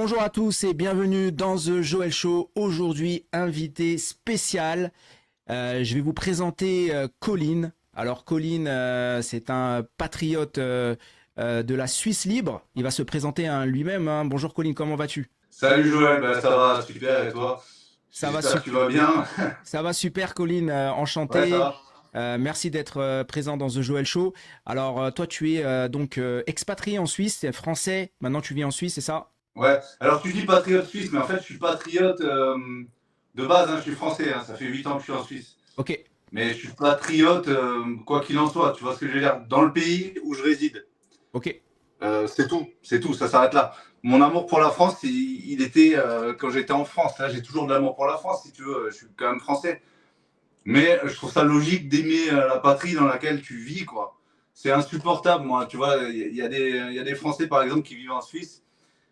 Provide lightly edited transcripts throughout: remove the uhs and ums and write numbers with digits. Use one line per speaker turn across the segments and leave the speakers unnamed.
Bonjour à tous et bienvenue dans The Joel Show. Aujourd'hui, invité spécial. Je vais vous présenter Colin. Alors Colin, c'est un patriote de la Suisse libre. Il va se présenter lui-même, hein. Bonjour Colin, comment vas-tu?
Salut Joël, ça va super et toi?
Ça va,
J'espère que tu vas bien.
ça va super Colin,
Ouais, ça
enchanté.
va.
Merci d'être présent dans The Joel Show. Alors toi, tu es donc expatrié en Suisse, t'es français. Maintenant, tu vis en Suisse, c'est ça?
Ouais, alors tu dis patriote suisse, mais en fait je suis patriote de base, hein, je suis français, hein, ça fait 8 ans que je suis en Suisse.
Ok,
Mais je suis patriote quoi qu'il en soit, tu vois ce que je veux dire, dans le pays où je réside.
ok.
C'est tout, ça s'arrête là. Mon amour pour la France, il était quand j'étais en France. Là, j'ai toujours de l'amour pour la France, si tu veux, je suis quand même français. Mais je trouve ça logique d'aimer la patrie dans laquelle tu vis, quoi. C'est insupportable, moi. Tu vois, il y a des Français, par exemple, qui vivent en Suisse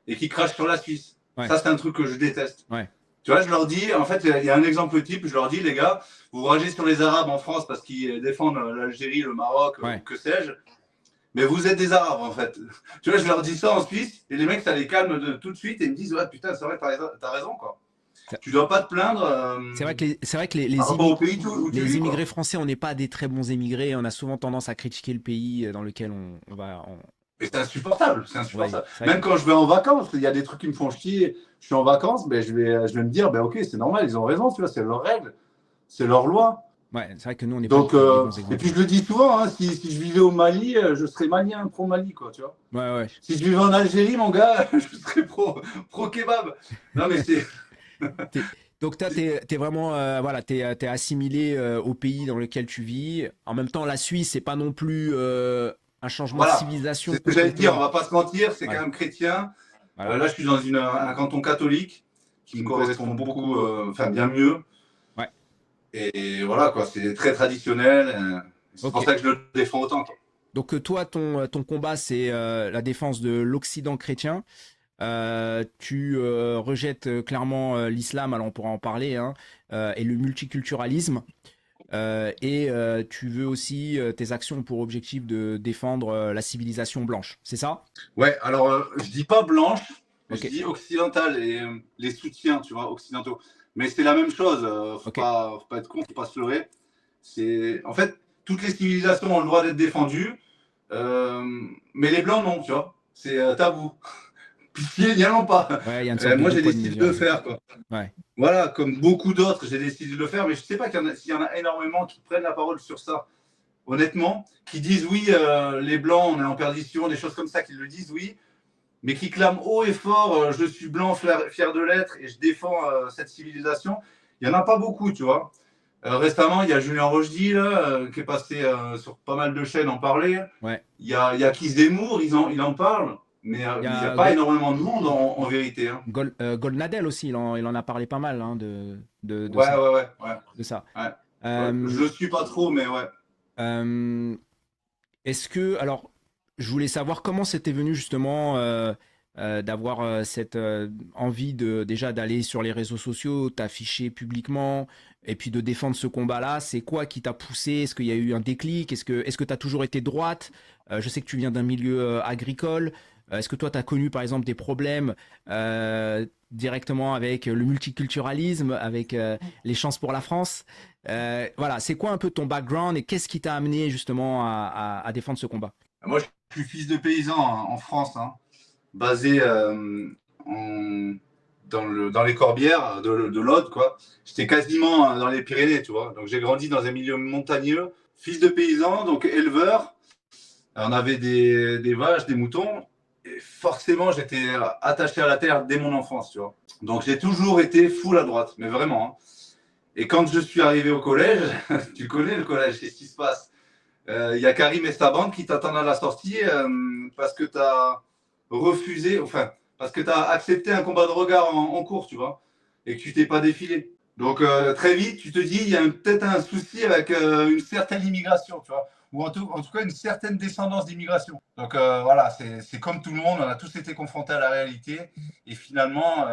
et qui crachent sur la Suisse.
Ouais,
Ça, c'est un truc que je déteste.
ouais,
Tu vois, je leur dis, en fait, il y a un exemple type, je leur dis, les gars, vous vous ragez sur les Arabes en France parce qu'ils défendent l'Algérie, le Maroc, ou
ouais.
que sais-je, mais vous êtes des Arabes, en fait. Tu vois, je leur dis ça en Suisse, et les mecs, ça les calme tout de suite, et ils me disent, ouais, putain, c'est vrai, t'as raison, quoi. Tu dois pas te plaindre
C'est vrai que
par rapport au pays où tu
les
vis,
immigrés
quoi.
français, on n'est pas des très bons émigrés. On a souvent tendance à critiquer le pays dans lequel on va.
Et c'est insupportable, c'est
Ouais,
insupportable.
c'est vrai que
Même quand je vais en vacances, il y a des trucs qui me font chier. Je suis en vacances, ben je vais me dire, ben ok, c'est normal, ils ont raison, tu vois, c'est leur règle, c'est leur loi.
ouais, c'est vrai que nous, on n'est pas
Donc,
des bons
et
exemples.
puis je le dis souvent, hein, si je vivais au Mali, je serais malien pro Mali, quoi, tu vois.
Ouais, ouais.
Si je vivais en Algérie, mon gars, je serais pro kebab. Non, mais c'est.
T'es- Donc, toi, t'es vraiment, voilà, t'es assimilé au pays dans lequel tu vis. En même temps, la Suisse, c'est pas non plus un changement de
Voilà,
civilisation
c'est ce que j'allais te dire, on
complètement.
va pas se mentir, c'est quand
Ouais,
même chrétien.
voilà.
Là, je suis dans un canton catholique qui me correspond beaucoup, enfin bien mieux.
Ouais,
Et voilà, quoi, c'est très traditionnel. C'est
ok.
pour ça que je le défends autant, quoi.
Donc, toi, ton combat, c'est la défense de l'Occident chrétien. Tu rejettes clairement l'islam, alors on pourra en parler, hein, et le multiculturalisme. Tu veux aussi, tes actions ont pour objectif de défendre la civilisation blanche, c'est ça?
Ouais, alors je dis pas blanche, mais
Ok,
je dis occidentale et les soutiens, tu vois, occidentaux. Mais c'est la même chose,
ok.
faut pas être con, faut pas se leurrer. En fait, toutes les civilisations ont le droit d'être défendues, euh, mais les blancs non, tu vois. C'est tabou. Pitié, n'y allons pas.
Ouais, il y a une sorte de
Moi,
deux
j'ai
poids de
décidé de
mesure,
le faire,
effectivement.
quoi.
Ouais,
Voilà, comme beaucoup d'autres, j'ai décidé de le faire, mais je sais pas s'il y en a énormément qui prennent la parole sur ça, honnêtement, qui disent oui, les blancs, on est en perdition, des choses comme ça, qui le disent oui, mais qui clament haut et fort je suis blanc, fier de l'être, et je défends cette civilisation. Il n'y en a pas beaucoup, tu vois. Récemment, il y a Julien Rochdy, là, qui est passé sur pas mal de chaînes en parler.
ouais.
Il y a Keith Zemmour, il en parle,
Il y
il n'y a
a
pas énormément de monde en vérité, hein.
Goldnadel aussi, il en a parlé pas mal, hein, de
Ouais,
ça.
ouais, ouais, ouais,
De ça.
ouais. Ouais. Je
Euh,
le suis pas trop, mais ouais.
euh, alors, je voulais savoir comment c'était venu justement d'avoir cette envie de déjà d'aller sur les réseaux sociaux, t'afficher publiquement et puis de défendre ce combat-là. C'est quoi qui t'a poussé? Est-ce qu'il y a eu un déclic? Est-ce que tu as toujours été droite? Je sais que tu viens d'un milieu agricole. Est-ce que toi, tu as connu par exemple des problèmes directement avec le multiculturalisme, avec les chances pour la France? Voilà, c'est quoi un peu ton background et qu'est-ce qui t'a amené justement à défendre ce combat?
Moi, je suis fils de paysan hein, en France, hein, basé en, dans les Corbières de l'Aude, quoi. J'étais quasiment dans les Pyrénées, tu vois. Donc, j'ai grandi dans un milieu montagneux. Fils de paysan, donc éleveur. On avait des vaches, des moutons. Et forcément, j'étais attaché à la terre dès mon enfance, tu vois. Donc, j'ai toujours été full à droite, mais vraiment, hein. Et quand je suis arrivé au collège, tu connais le collège, qu'est-ce qui se passe? Y a Karim et sa bande qui t'attendent à la sortie parce que tu as refusé, enfin, parce que tu as accepté un combat de regard en cours, tu vois, et que tu t'es pas défilé. Donc très vite, tu te dis, il y a peut-être un souci avec une certaine immigration, tu vois, ou en tout cas une certaine descendance d'immigration. Donc voilà, c'est comme tout le monde, on a tous été confrontés à la réalité, et finalement,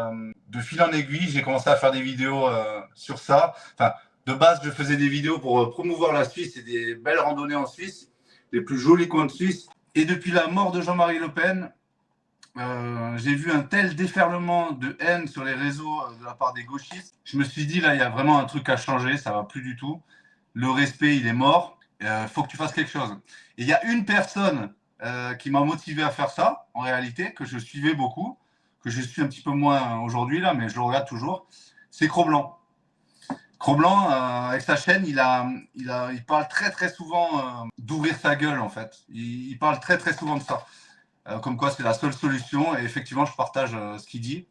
de fil en aiguille, j'ai commencé à faire des vidéos sur ça. Enfin, de base, je faisais des vidéos pour promouvoir la Suisse et des belles randonnées en Suisse, les plus jolis coins de Suisse. Et depuis la mort de Jean-Marie Le Pen, j'ai vu un tel déferlement de haine sur les réseaux de la part des gauchistes. Je me suis dit, là, il y a vraiment un truc à changer, ça va plus du tout. Le respect, il est mort. Faut que tu fasses quelque chose. Et il y a une personne qui m'a motivé à faire ça, en réalité, que je suivais beaucoup, que je suis un petit peu moins aujourd'hui, là, mais je le regarde toujours. C'est Cro-Blanc. Cro-Blanc, avec sa chaîne, il parle très très souvent d'ouvrir sa gueule, en fait. Il parle très très souvent de ça. Comme quoi c'est la seule solution. Et effectivement, je partage ce qu'il dit.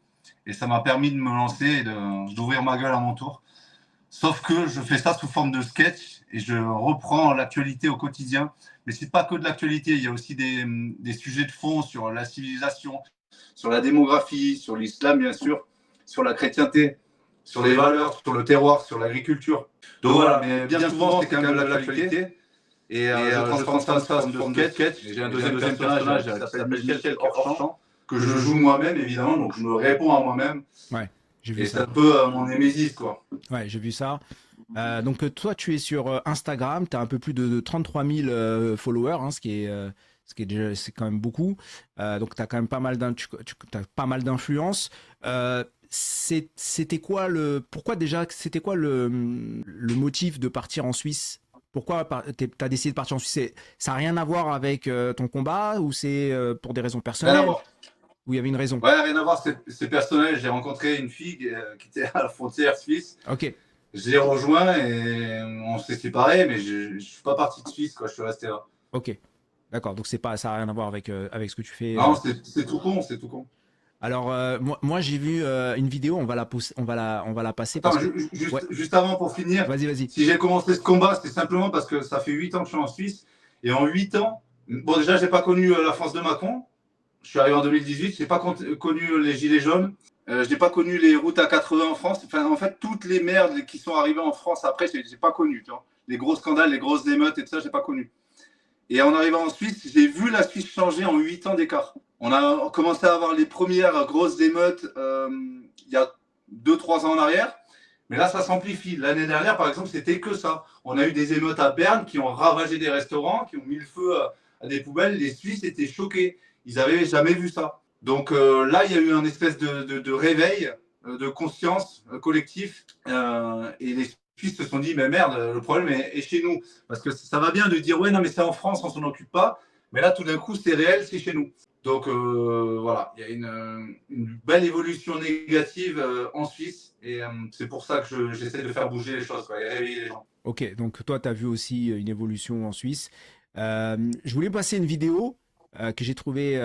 Et ça m'a permis de me lancer et d'ouvrir ma gueule à mon tour. Sauf que je fais ça sous forme de sketch et je reprends l'actualité au quotidien. Mais c'est pas que de l'actualité, il y a aussi des sujets de fond sur la civilisation, sur la démographie, sur l'islam bien sûr, sur la chrétienté, sur les valeurs, sur le terroir, sur l'agriculture. Donc voilà, mais bien souvent c'est quand même de l'actualité. Et je transforme ça sous forme de sketch. J'ai un deuxième personnage qui s'appelle Michel Orchamp, que je joue moi-même évidemment, donc je me réponds à moi-même.
Ouais, j'ai vu
Et
ça.
c'est un peu mon némésis, quoi.
Ouais, j'ai vu ça. Donc toi, tu es sur Instagram, tu as un peu plus de 33 000 followers, hein, c'est quand même beaucoup. Donc tu as quand même pas mal t'as pas mal d'influence. C'était quoi pourquoi déjà, c'était quoi le motif de partir en Suisse? Pourquoi t'as décidé de partir en Suisse? Ça n'a rien à voir avec ton combat ou c'est pour des raisons
Rien à
personnelles?
voir.
Ou il y avait une raison?
Ouais, rien à voir, c'est personnel. J'ai rencontré une fille qui était à la frontière suisse.
Ok,
Je l'ai rejoint et on s'est séparés, mais je suis pas parti de Suisse, quoi. Je suis resté là.
ok. D'accord, donc ça n'a rien à voir avec ce que tu fais.
Non, c'est tout con, c'est tout con.
Alors, moi j'ai vu une vidéo, on va la passer parce
Attends,
que. Ouais,
juste avant pour finir,
vas-y.
si j'ai commencé ce combat, c'est simplement parce que ça fait 8 ans que je suis en Suisse. Et en 8 ans, bon, déjà, j'ai pas connu la France de Macron. Je suis arrivé en 2018, j'ai pas connu les Gilets jaunes. Je n'ai pas connu les routes à 80 en France. Enfin, en fait, toutes les merdes qui sont arrivées en France après, j'ai pas connu. Tu vois. Les gros scandales, les grosses émeutes et tout ça, j'ai pas connu. Et en arrivant en Suisse, j'ai vu la Suisse changer en 8 ans d'écart. On a commencé à avoir les premières grosses émeutes il y a 2-3 ans en arrière. Mais là, ça s'amplifie. L'année dernière, par exemple, c'était que ça. On a eu des émeutes à Berne qui ont ravagé des restaurants, qui ont mis le feu à des poubelles. Les Suisses étaient choqués. Ils n'avaient jamais vu ça. Donc là, il y a eu un espèce de réveil, de conscience collectif. Et les Suisses se sont dit, mais merde, le problème est chez nous. Parce que ça va bien de dire, ouais, non, mais c'est en France, on s'en occupe pas. Mais là, tout d'un coup, c'est réel, c'est chez nous. Donc voilà, il y a une belle évolution négative en Suisse. Et c'est pour ça que j'essaie de faire bouger les choses, quoi, et réveiller les gens.
Ok, donc toi, tu as vu aussi une évolution en Suisse. Je voulais passer une vidéo que j'ai trouvée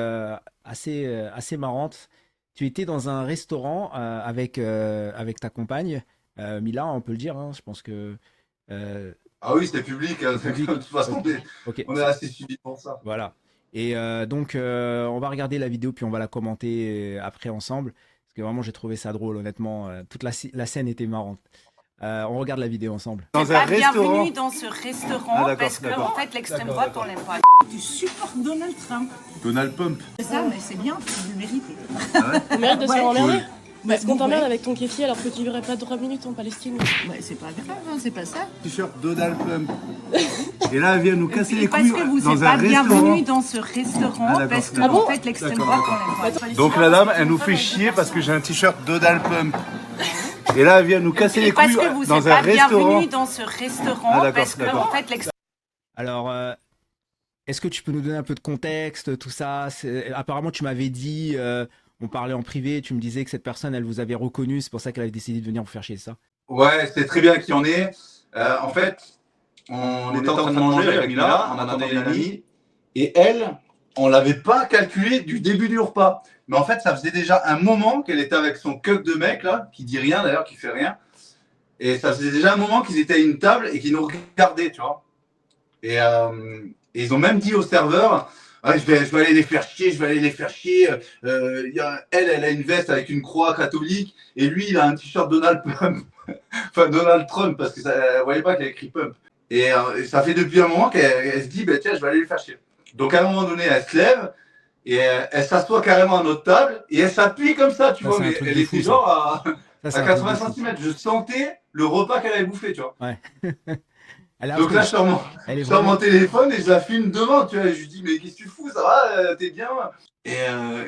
assez marrante. Tu étais dans un restaurant avec ta compagne, Mila, on peut le dire, hein, je pense que. euh,
Ah oui, c'est public.
Public.
De toute façon,
Ok,
on est assez suivi pour ça.
voilà. Et donc, on va regarder la vidéo, puis on va la commenter après ensemble. Parce que vraiment, j'ai trouvé ça drôle, honnêtement. Toute la scène était marrante. On regarde la vidéo ensemble.
Dans un restaurant.
Bienvenue dans ce restaurant parce qu'en fait l'extrême droite on l'aime pas.
Tu supportes Donald Trump.
Donald Pump.
C'est ça, mais c'est bien, tu le mérites.
On mérite de se faire emmerder. Est-ce qu'on
bon,
t'emmerde
ouais.
avec ton kéfi alors que tu vivrais pas 3 minutes en Palestine?
Ouais, c'est pas grave, hein, c'est pas ça.
T-shirt Donald Pump. Et là, elle vient nous casser les
Parce
couilles
que vous
dans
n'êtes
un
pas bienvenue
restaurant.
dans ce restaurant
Ah, d'accord,
parce que
d'accord.
en fait l'extrême
D'accord,
droite on l'aime pas.
Donc la dame, elle nous fait chier parce que j'ai un t-shirt Donald Pump. Et là, elle vient nous casser les
Parce
couilles
que vous
dans
n'êtes
un
pas
restaurant.
bienvenue dans ce restaurant
Ah, d'accord,
parce que
d'accord.
en fait l'extrême
Alors, est-ce que tu peux nous donner un peu de contexte, tout ça? Apparemment, tu m'avais dit, on parlait en privé, tu me disais que cette personne, elle vous avait reconnu, c'est pour ça qu'elle avait décidé de venir vous faire chier, ça?
Ouais, c'est très bien qui en est. En fait, on était en train de manger avec Mila, on attendait une amie, et elle, on l'avait pas calculé du début du repas. Mais en fait, ça faisait déjà un moment qu'elle était avec son cuck de mec, là, qui dit rien d'ailleurs, qui fait rien. Et ça faisait déjà un moment qu'ils étaient à une table et qu'ils nous regardaient, tu vois. Et ils ont même dit au serveur, ah, je vais aller les faire chier, je vais aller les faire chier. Elle a une veste avec une croix catholique, et lui, il a un t-shirt Donald Pump. Enfin, Donald Trump, parce que ça, elle ne voyait pas qu'il y a écrit Pump. Et ça fait depuis un moment qu'elle se dit, bah, tiens, je vais aller les faire chier. Donc à un moment donné, elle se lève, et elle s'assoit carrément à notre table, et elle s'appuie comme ça, tu
Ça,
vois.
c'est un
Mais
truc
elle
de
était
fou, ça.
genre
Ça, c'est
à
un truc
80
de fou.
cm. Je sentais le repas qu'elle avait bouffé, tu vois.
Ouais. Elle est
Donc là,
affreuse. Elle est
je sors mon
vraiment.
téléphone et je la filme devant, tu vois. Et je lui dis, mais qu'est-ce que tu fous, ça va, t'es bien? Et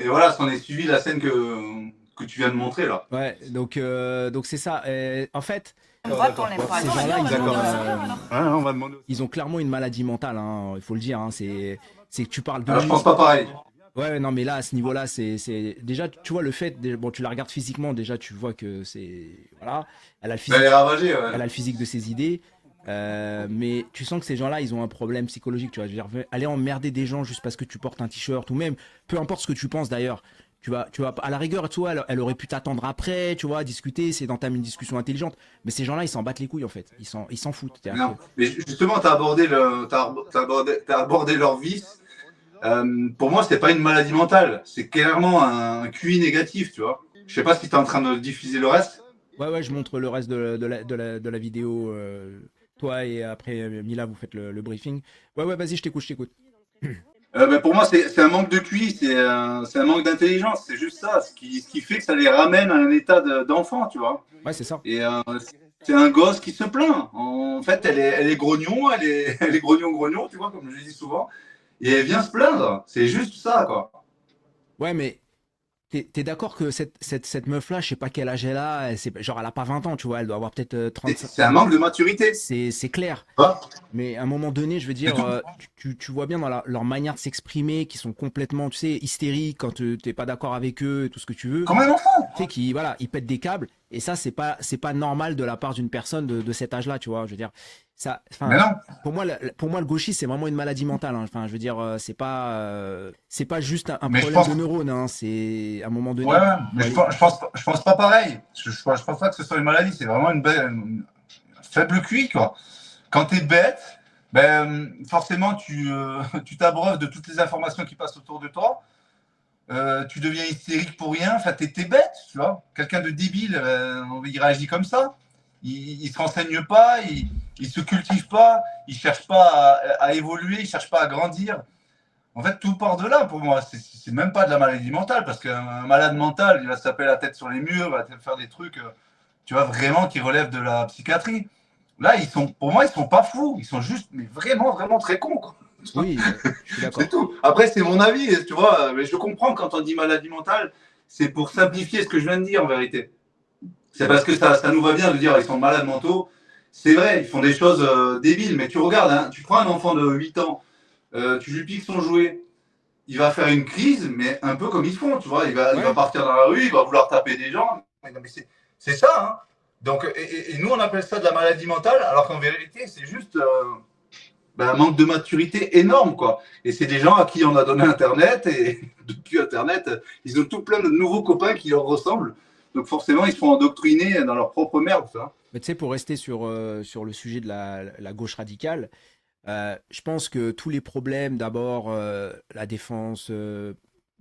voilà, s'en est suivi la scène que tu viens de montrer là.
Ouais, donc c'est ça. En fait,
Droite, on l'aime pas.
ces
Non,
gens-là,
on va demander au psychiatre, alors.
On va demander.
ils ont clairement une maladie mentale, hein, il faut le dire. Hein, c'est que tu parles de
Alors, je
lui.
pense pas pareil.
Ouais, non, mais là, à ce niveau-là, déjà, tu vois, le fait, bon, tu la regardes physiquement, déjà, tu vois que voilà, elle a le
Mais elle
physique,
est ravagée, ouais.
elle a le physique de ses idées, mais tu sens que ces gens-là, ils ont un problème psychologique, tu vois. Je veux dire, aller emmerder des gens juste parce que tu portes un t-shirt, ou même, peu importe ce que tu penses d'ailleurs, à la rigueur, tu vois, elle aurait pu t'attendre après, tu vois, discuter, c'est d'entamer une discussion intelligente, mais ces gens-là, ils s'en battent les couilles, en fait, ils s'en foutent. C'est-à-dire
Non, mais justement, t'as abordé leur vice. Pour moi, c'est pas une maladie mentale, c'est clairement un QI négatif, tu vois. Je sais pas si tu es en train de diffuser le reste.
ouais, je montre le reste de la vidéo, toi et après, Mila, vous faites le briefing. Ouais, vas-y, je t'écoute.
Pour moi, c'est un manque de QI, c'est un manque d'intelligence, c'est juste ça, ce qui fait que ça les ramène à un état d'enfant, tu vois.
Ouais, c'est ça.
Et c'est un gosse qui se plaint. En fait, elle est grognon, elle est grognon, tu vois, comme je dis souvent, et elle vient se plaindre. C'est juste ça, quoi.
Ouais, mais t'es d'accord que cette meuf-là, je sais pas quel âge elle a, genre elle a pas 20 ans, tu vois, elle doit avoir peut-être 35.
C'est un manque de maturité.
C'est clair.
Hein.
Mais à un moment donné, je veux dire,
tout.
tu vois bien dans leur manière de s'exprimer, qui sont complètement, tu sais, hystériques quand t'es pas d'accord avec eux et tout ce que tu veux.
Comme un enfant.
Tu sais, voilà, ils pètent des câbles. Et ça, c'est pas normal de la part d'une personne de cet âge-là, tu vois. Je veux dire, ça,
Mais
enfin,
non.
pour moi, le gauchisme, c'est vraiment une maladie mentale. Hein. Enfin, je veux dire, c'est pas juste un
Mais je
problème
pense-
de neurones. Hein. C'est à un moment donné.
Ouais, mais
faut
je pense pas pareil. Je pense pas que ce soit une maladie, c'est vraiment une faible QI, quoi. Quand tu es bête, forcément, tu t'abreuves de toutes les informations qui passent autour de toi. Tu deviens hystérique pour rien. Enfin, t'es bête, tu vois. Quelqu'un de débile, il réagit comme ça. Il se renseigne pas, il se cultive pas, il cherche pas à évoluer, il cherche pas à grandir. En fait, tout part de là pour moi. C'est même pas de la maladie mentale, parce qu'un malade mental, il va se taper la tête sur les murs, il va faire des trucs, tu vois, vraiment qui relèvent de la psychiatrie. Là, pour moi, ils sont pas fous. Ils sont juste, mais vraiment, vraiment très cons, quoi.
Oui, je suis d'accord.
C'est tout. Après, c'est mon avis, tu vois. Mais je comprends quand on dit maladie mentale, c'est pour simplifier ce que je viens de dire en vérité. C'est parce que ça nous va bien de dire ils sont malades mentaux. C'est vrai, ils font des choses débiles. Mais tu regardes, hein, tu prends un enfant de 8 ans, tu lui piques son jouet, il va faire une crise, mais un peu comme ils font, tu vois. Il va partir dans la rue, il va vouloir taper des gens. Mais c'est ça, hein. Donc, et nous, on appelle ça de la maladie mentale, alors qu'en vérité, c'est juste un manque de maturité énorme, quoi. Et c'est des gens à qui on a donné Internet, et depuis Internet, ils ont tout plein de nouveaux copains qui leur ressemblent. Donc forcément, ils se font endoctriner dans leur propre merde, ça.
Mais tu sais, pour rester sur le sujet de la gauche radicale, je pense que tous les problèmes, d'abord la défense de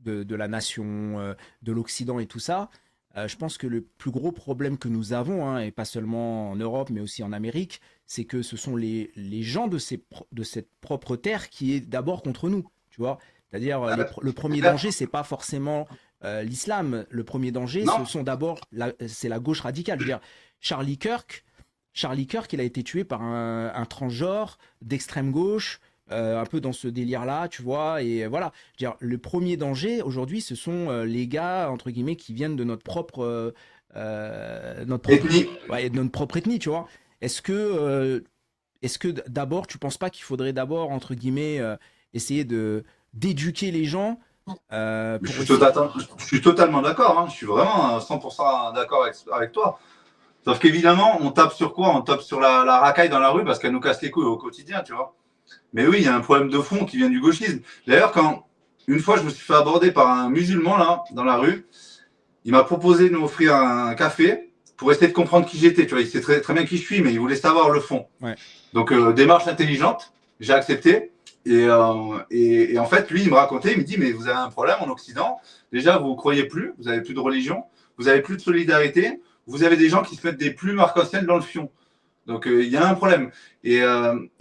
la nation, de l'Occident et tout ça, je pense que le plus gros problème que nous avons, hein, et pas seulement en Europe, mais aussi en Amérique, c'est que ce sont les gens de cette propre terre qui est d'abord contre nous, tu vois. C'est-à-dire, le premier danger, c'est pas forcément l'islam. Le premier danger,
Non.
c'est la gauche radicale. Je veux dire, Charlie Kirk, il a été tué par un transgenre d'extrême gauche, un peu dans ce délire-là, tu vois. Et voilà, je veux dire, le premier danger aujourd'hui, ce sont les gars, entre guillemets, qui viennent de notre propre
Ethnie.
ouais, de notre propre ethnie, tu vois. Est-ce que d'abord, tu penses pas qu'il faudrait d'abord, entre guillemets, essayer d'éduquer les gens
Je
pour
suis totalement d'accord, hein. Je suis vraiment 100% d'accord avec toi. Sauf qu'évidemment, on tape sur quoi? On tape sur la racaille dans la rue parce qu'elle nous casse les couilles au quotidien, tu vois. Mais oui, il y a un problème de fond qui vient du gauchisme. D'ailleurs, une fois je me suis fait aborder par un musulman là, dans la rue, il m'a proposé de m'offrir un café pour essayer de comprendre qui j'étais. Tu vois, il sait très, très bien qui je suis, mais il voulait savoir le fond.
Ouais.
Donc, démarche intelligente, j'ai accepté. Et en fait, lui, il me racontait, il me dit, mais vous avez un problème en Occident. Déjà, vous ne croyez plus, vous n'avez plus de religion, vous n'avez plus de solidarité, vous avez des gens qui se mettent des plumes arc-en-ciel dans le fion. Donc, il y a un problème. Et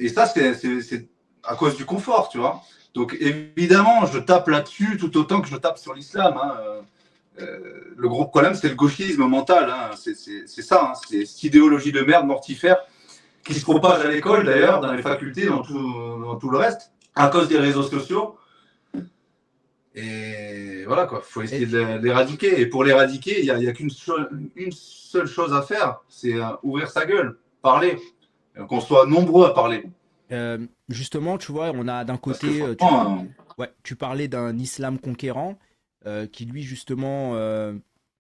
ça, c'est à cause du confort, tu vois. Donc, évidemment, je tape là-dessus tout autant que je tape sur l'islam. Hein. Le gros problème, c'est le gauchisme mental. Hein. C'est ça. Hein. C'est cette idéologie de merde mortifère qui se propage à l'école d'ailleurs, dans les facultés, dans tout le reste, à cause des réseaux sociaux. Et voilà quoi, il faut essayer de l'éradiquer. Et pour l'éradiquer, il n'y a qu'une une seule chose à faire, c'est ouvrir sa gueule, parler, qu'on soit nombreux à parler.
Justement, tu vois, on a d'un côté, tu parlais d'un islam conquérant qui lui justement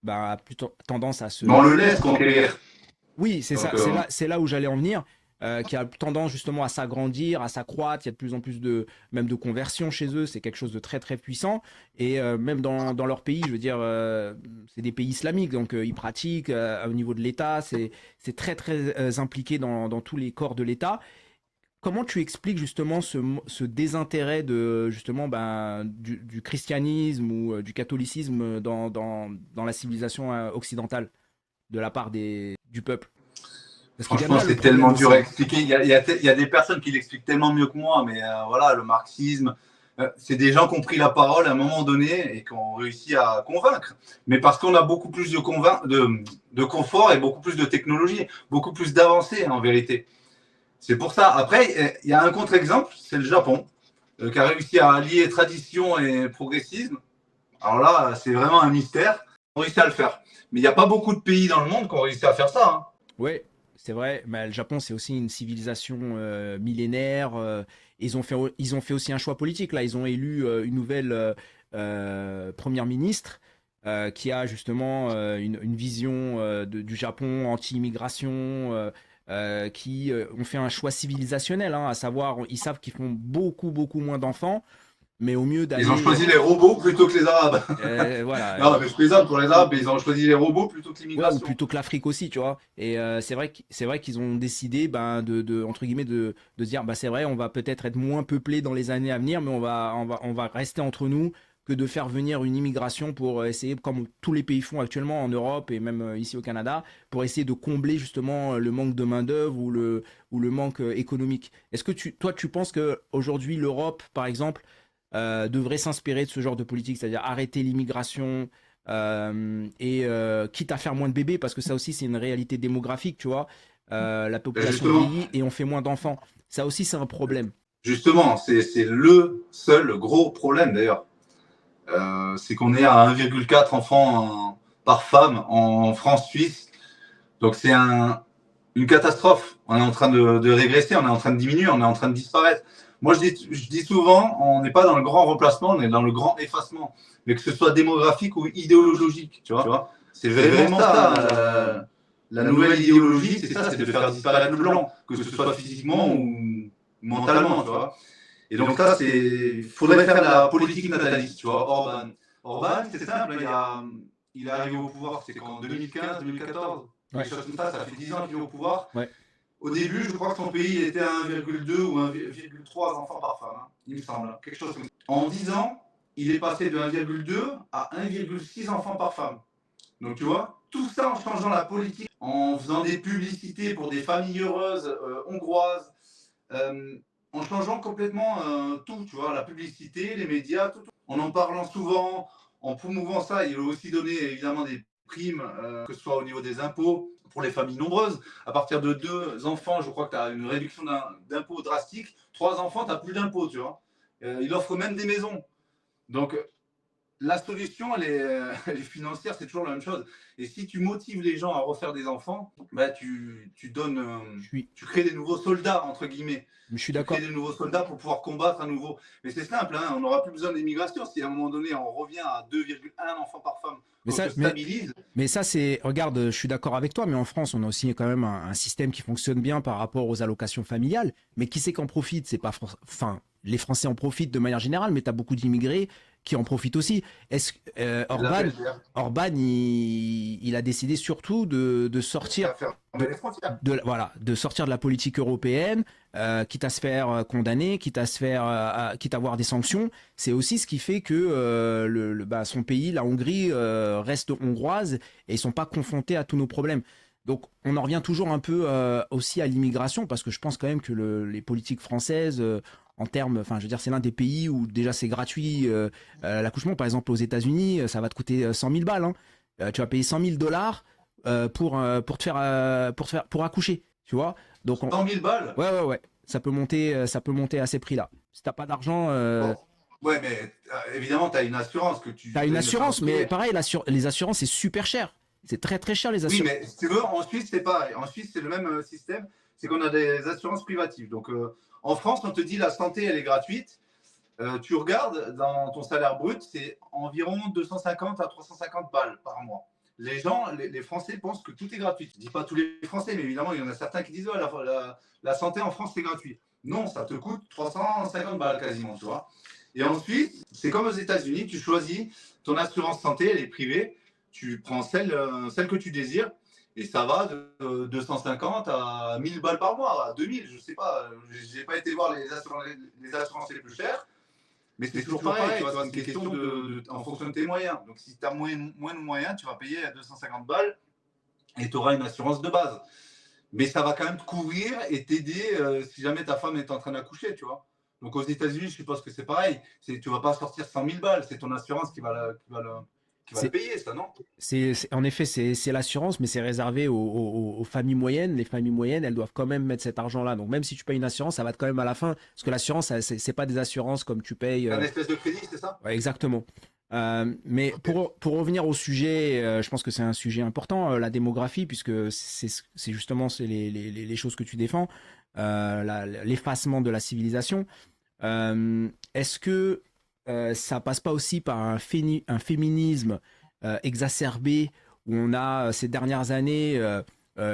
a plutôt tendance à se...
Mais on le laisse conquérir.
Oui, c'est
Donc,
ça, c'est là où j'allais en venir, qui a tendance justement à s'agrandir, à s'accroître. Il y a de plus en plus même de conversions chez eux. C'est quelque chose de très très puissant. Et même dans leur pays, je veux dire, c'est des pays islamiques, donc ils pratiquent au niveau de l'État. C'est très très impliqué dans tous les corps de l'État. Comment tu expliques justement ce désintérêt de justement du christianisme ou du catholicisme dans la civilisation occidentale de la part du peuple? Parce qu'il y a
franchement,
là le
c'est
problème
tellement
aussi.
dur à expliquer. Il y a des personnes qui l'expliquent tellement mieux que moi, mais voilà, le marxisme, c'est des gens qui ont pris la parole à un moment donné et qui ont réussi à convaincre. Mais parce qu'on a beaucoup plus de confort et beaucoup plus de technologie, beaucoup plus d'avancées en vérité. C'est pour ça. Après, il y a un contre-exemple, c'est le Japon, qui a réussi à allier tradition et progressisme. Alors là, c'est vraiment un mystère. Ils ont réussi à le faire. Mais il n'y a pas beaucoup de pays dans le monde qui ont réussi à faire ça. Hein.
Oui, c'est vrai. Mais le Japon, c'est aussi une civilisation millénaire. Ils ont fait aussi un choix politique. Là, ils ont élu une nouvelle première ministre qui a justement une vision du Japon anti-immigration. Qui ont fait un choix civilisationnel, hein, à savoir, ils savent qu'ils font beaucoup, beaucoup moins d'enfants, mais au mieux d'aller...
Ils ont choisi les robots plutôt que les Arabes.
Voilà.
Non, mais je plaisante pour les Arabes, mais ils ont choisi les robots plutôt que
Ouais,
l'immigration.
ou plutôt que l'Afrique aussi, tu vois. Et c'est vrai qu'ils ont décidé, entre guillemets, de se dire, c'est vrai, on va peut-être être moins peuplé dans les années à venir, mais on va rester entre nous, que de faire venir une immigration pour essayer, comme tous les pays font actuellement en Europe et même ici au Canada, pour essayer de combler justement le manque de main-d'œuvre ou le manque économique. Est-ce que toi, tu penses qu'aujourd'hui, l'Europe, par exemple, devrait s'inspirer de ce genre de politique, c'est-à-dire arrêter l'immigration et quitte à faire moins de bébés, parce que ça aussi, c'est une réalité démographique, tu vois. La population
Justement,
vieillit et on fait moins d'enfants. Ça aussi, c'est un problème.
justement, c'est le seul gros problème d'ailleurs. C'est qu'on est à 1,4 enfants par femme en France, Suisse. Donc c'est une catastrophe. On est en train de régresser, on est en train de diminuer, on est en train de disparaître. Moi, je dis souvent, on n'est pas dans le grand remplacement, on est dans le grand effacement. Mais que ce soit démographique ou idéologique, tu vois. C'est vraiment ça. La nouvelle idéologie, c'est ça, c'est de faire disparaître le blanc, que ce soit physiquement ou mentalement, tu vois. Et donc ça, il faudrait faire de la politique nataliste, tu vois. Orban, c'est simple, il est arrivé au pouvoir, c'est qu'en 2015, 2014,
Ouais.
quelque chose comme ça fait 10 ans qu'il est au pouvoir.
Ouais.
Au début, je crois que son pays était à 1,2 ou 1,3 enfants par femme, hein, il me semble, quelque chose comme ça. En 10 ans, il est passé de 1,2 à 1,6 enfants par femme. Donc tu vois, tout ça en changeant la politique, en faisant des publicités pour des familles heureuses hongroises, en changeant complètement tout, tu vois, la publicité, les médias, tout. En parlant souvent, en promouvant ça, il a aussi donné évidemment des primes, que ce soit au niveau des impôts pour les familles nombreuses. À partir de 2 enfants, je crois que tu as une réduction d'impôts drastique. 3 enfants, tu n'as plus d'impôts, tu vois. Il offre même des maisons. Donc, la solution, elle est financière, c'est toujours la même chose. Et si tu motives les gens à refaire des enfants, tu crées des nouveaux soldats, entre guillemets.
Je suis d'accord.
Créer des nouveaux soldats pour pouvoir combattre à nouveau. Mais c'est simple, hein, on n'aura plus besoin d'immigration si à un moment donné on revient à 2,1 enfants par femme.
Mais
On
ça,
se stabilise.
mais ça, regarde, je suis d'accord avec toi, mais en France, on a aussi quand même un système qui fonctionne bien par rapport aux allocations familiales. Mais qui c'est qu'en profite? C'est pas, enfin, les Français en profitent de manière générale, mais tu as beaucoup d'immigrés qui en profitent aussi. Orban, il a décidé surtout de sortir de sortir de la politique européenne, quitte à se faire condamner, quitte à avoir des sanctions. C'est aussi ce qui fait que son pays, la Hongrie, reste hongroise et ils sont pas confrontés à tous nos problèmes. Donc on en revient toujours un peu aussi à l'immigration, parce que je pense quand même que les politiques françaises, en termes, enfin je veux dire, c'est l'un des pays où déjà c'est gratuit l'accouchement. Par exemple aux États-Unis, ça va te coûter 100 000 balles, hein. Tu vas payer $100 000 pour accoucher. tu vois. Donc,
100 000 balles.
ouais. Ça peut monter à ces prix-là. Si t'as pas d'argent,
Bon. Ouais, mais évidemment, tu as une assurance que tu.
t'as une
payes
assurance, mais
privé.
pareil, les assurances, c'est super cher. C'est très très cher les
Oui,
assurances.
mais si tu veux, en Suisse, c'est pareil. En Suisse, c'est le même système. C'est qu'on a des assurances privatives. Donc, en France, on te dit la santé, elle est gratuite. Tu regardes dans ton salaire brut, c'est environ 250 à 350 balles par mois. Les gens, les Français pensent que tout est gratuit. Je ne dis pas tous les Français, mais évidemment, il y en a certains qui disent ouais, la santé en France, c'est gratuit. Non, ça te coûte 350 balles quasiment, tu vois. Et ensuite, c'est comme aux États-Unis, tu choisis ton assurance santé, elle est privée, tu prends celle que tu désires, et ça va de 250 à 1000 balles par mois, à 2000, je ne sais pas. Je n'ai pas été voir les assurances les plus chères. Mais c'est toujours pareil, tu vois, c'est une question en fonction de tes moyens. Donc, si tu as moins de moyens, tu vas payer à 250 balles et tu auras une assurance de base. Mais ça va quand même te couvrir et t'aider si jamais ta femme est en train d'accoucher, tu vois. Donc, aux États-Unis, je suppose que c'est pareil. Tu ne vas pas sortir 100 000 balles, c'est ton assurance qui va le payer, ça, non?
En effet, c'est l'assurance, mais c'est réservé aux familles moyennes. Les familles moyennes, elles doivent quand même mettre cet argent-là. Donc, même si tu payes une assurance, ça va quand même à la fin. Parce que l'assurance, c'est pas des assurances comme tu payes.
Un espèce de crédit, c'est ça?
Ouais, exactement. Mais pour revenir au sujet, je pense que c'est un sujet important, la démographie, puisque c'est justement les choses que tu défends, l'effacement de la civilisation. Est-ce que ça passe pas aussi par un féminisme exacerbé où on a ces dernières années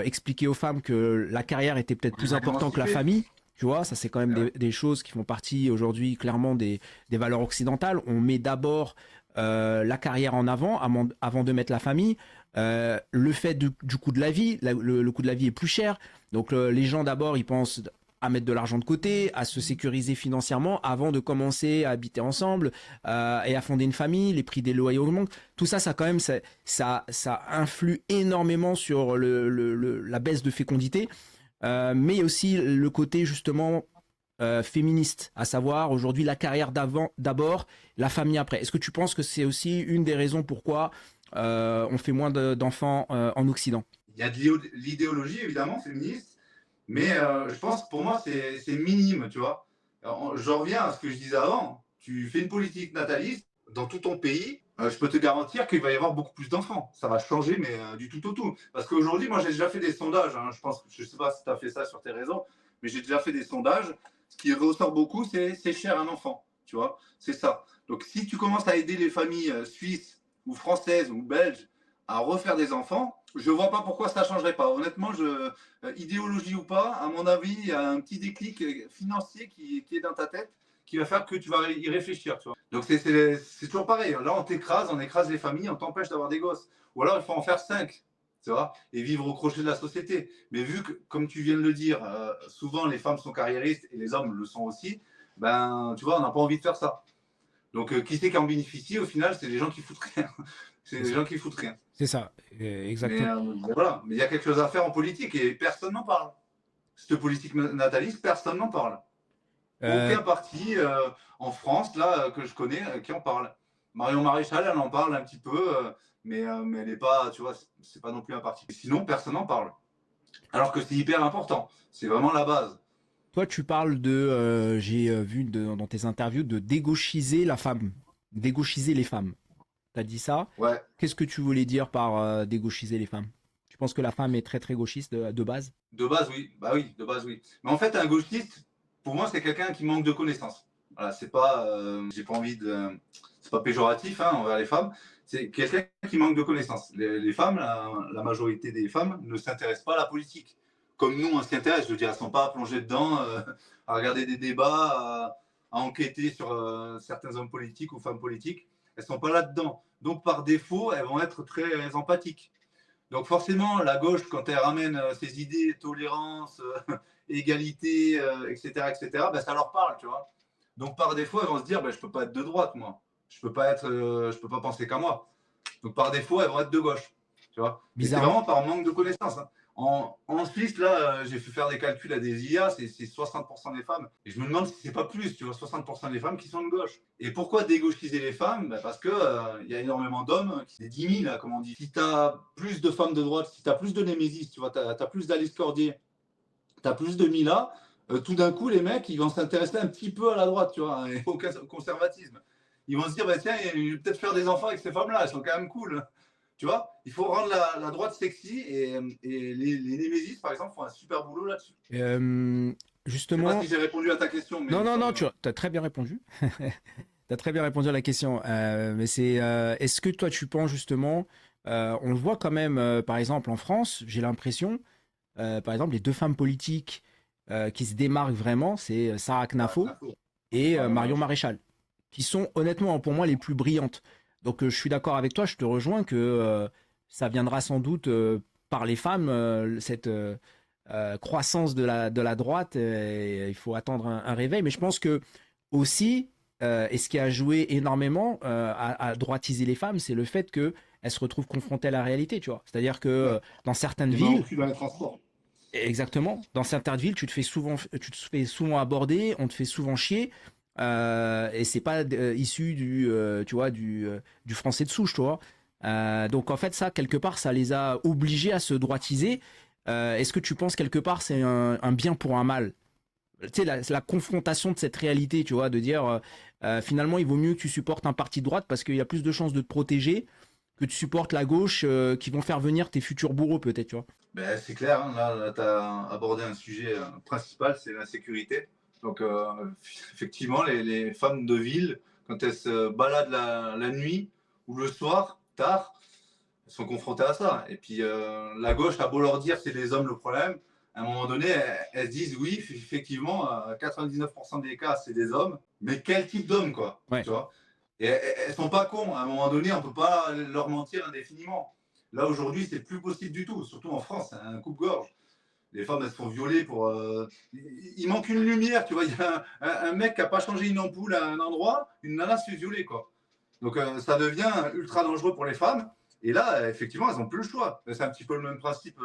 expliqué aux femmes que la carrière était peut-être plus importante que la famille? Tu vois, ça c'est quand même des choses qui font partie aujourd'hui clairement des valeurs occidentales. On met d'abord la carrière en avant de mettre la famille. Le fait du coût de la vie, le coût de la vie est plus cher. Donc les gens d'abord ils pensent à mettre de l'argent de côté, à se sécuriser financièrement avant de commencer à habiter ensemble et à fonder une famille. Les prix des loyers augmentent. Tout ça, ça quand même, ça influe énormément sur la baisse de fécondité. Mais il y a aussi le côté justement féministe, à savoir aujourd'hui la carrière d'abord, la famille après. Est-ce que tu penses que c'est aussi une des raisons pourquoi on fait moins d'enfants en Occident?
Il y a de l'idéologie, évidemment, féministe. Mais je pense, pour moi, c'est minime, tu vois. Alors, je reviens à ce que je disais avant. Tu fais une politique nataliste dans tout ton pays, je peux te garantir qu'il va y avoir beaucoup plus d'enfants. Ça va changer, mais du tout au tout. Parce qu'aujourd'hui, moi, j'ai déjà fait des sondages. Hein. Je ne sais pas si tu as fait ça sur tes réseaux, mais j'ai déjà fait des sondages. Ce qui ressort beaucoup, c'est cher un enfant, tu vois. C'est ça. Donc, si tu commences à aider les familles suisses ou françaises ou belges à refaire des enfants, je ne vois pas pourquoi ça ne changerait pas. Honnêtement, idéologie ou pas, à mon avis, il y a un petit déclic financier qui est dans ta tête qui va faire que tu vas y réfléchir. Tu vois. Donc c'est toujours pareil. Là, on écrase les familles, on t'empêche d'avoir des gosses. Ou alors, il faut en faire 5, tu vois, et vivre au crochet de la société. Mais vu que, comme tu viens de le dire, souvent les femmes sont carriéristes et les hommes le sont aussi, ben, tu vois, on n'a pas envie de faire ça. Donc, qui c'est qui en bénéficie? Au final, c'est les gens qui foutent rien. C'est les gens qui foutent rien.
C'est ça, exactement.
Mais voilà, mais il y a quelque chose à faire en politique et personne n'en parle. Cette politique nataliste, personne n'en parle. Aucun parti en France, là, que je connais, qui en parle. Marion Maréchal, elle en parle un petit peu, mais elle n'est pas, tu vois, c'est pas non plus un parti. Sinon, personne n'en parle. Alors que c'est hyper important. C'est vraiment la base.
Toi, tu parles j'ai vu dans tes interviews, de dégauchiser la femme, dégauchiser les femmes. T'as dit ça?
Ouais.
Qu'est-ce que tu voulais dire par dégauchiser les femmes? Tu penses que la femme est très très gauchiste de base?
De base, oui. Bah oui, de base, oui. Mais en fait, un gauchiste, pour moi, c'est quelqu'un qui manque de connaissances. Voilà, c'est pas, j'ai pas envie de, c'est pas péjoratif hein, envers les femmes. C'est quelqu'un qui manque de connaissances. Les femmes, la majorité des femmes ne s'intéressent pas à la politique. Comme nous, on s'y intéresse. Je veux dire, elles ne sont pas plongées dedans, à regarder des débats, à enquêter sur certains hommes politiques ou femmes politiques. Elles ne sont pas là-dedans. Donc, par défaut, elles vont être très empathiques. Donc, forcément, la gauche, quand elle ramène ses idées, tolérance, égalité, etc., ben, ça leur parle, tu vois. Donc, par défaut, elles vont se dire, ben, je ne peux pas être de droite, moi. Je ne peux pas penser qu'à moi. Donc, par défaut, elles vont être de gauche, tu vois. Mais c'est vraiment par manque de connaissances. Hein. En Suisse, là, j'ai fait faire des calculs à des IA, c'est 60% des femmes. Et je me demande si c'est pas plus, tu vois, 60% des femmes qui sont de gauche. Et pourquoi dégauchiser les femmes? Ben parce que y a énormément d'hommes, c'est 10 000, là, comme on dit. Si tu as plus de femmes de droite, si tu as plus de Némésis, tu vois, tu as plus d'Alice Cordier tu as plus de Mila, tout d'un coup, les mecs, ils vont s'intéresser un petit peu à la droite, tu vois, et au conservatisme. Ils vont se dire, bah, tiens, il va peut-être faire des enfants avec ces femmes-là, elles sont quand même cool. Tu vois, il faut rendre la droite sexy et les Némésis, par exemple, font un super boulot là-dessus. Je sais
Justement,
pas si j'ai répondu à ta question, mais
non, tu as très bien répondu. Tu as très bien répondu à la question. Mais est-ce que toi, tu penses justement, on le voit quand même, par exemple, en France, j'ai l'impression, par exemple, les deux femmes politiques qui se démarquent vraiment, c'est Sarah Knafo et Marion Maréchal, qui sont honnêtement pour moi les plus brillantes. Donc je suis d'accord avec toi, je te rejoins que ça viendra sans doute par les femmes, cette croissance de la droite, et il faut attendre un réveil. Mais je pense que aussi, et ce qui a joué énormément à droitiser les femmes, c'est le fait qu'elles se retrouvent confrontées à la réalité, tu vois. C'est-à-dire que dans certaines villes,
dans les transports.
exactement, dans certaines villes, tu te fais souvent aborder, on te fait souvent chier. Et c'est pas issu tu vois, du français de souche, tu vois. Donc en fait, ça, quelque part, ça les a obligés à se droitiser. Est-ce que tu penses quelque part c'est un bien pour un mal? Tu sais, la confrontation de cette réalité, tu vois, de dire finalement, il vaut mieux que tu supportes un parti de droite parce qu'il y a plus de chances de te protéger que tu supportes la gauche qui vont faire venir tes futurs bourreaux, peut-être, tu vois.
Ben, c'est clair, hein, là tu as abordé un sujet principal, c'est l'insécurité. Donc, effectivement, les femmes de ville, quand elles se baladent la nuit ou le soir, tard, elles sont confrontées à ça. Et puis, la gauche a beau leur dire c'est les hommes le problème, à un moment donné, elles se disent oui, effectivement, 99% des cas, c'est des hommes, mais quel type d'homme, quoi,
Ouais.
tu vois? Et elles sont pas cons. À un moment donné, on ne peut pas leur mentir indéfiniment. Là, aujourd'hui, c'est plus possible du tout, surtout en France, c'est un coupe-gorge. Les femmes, elles se font violer pour. Il manque une lumière, tu vois. Il y a un mec qui n'a pas changé une ampoule à un endroit, une nana se fait violer, quoi. Donc, ça devient ultra dangereux pour les femmes. Et là, effectivement, elles n'ont plus le choix. C'est un petit peu le même principe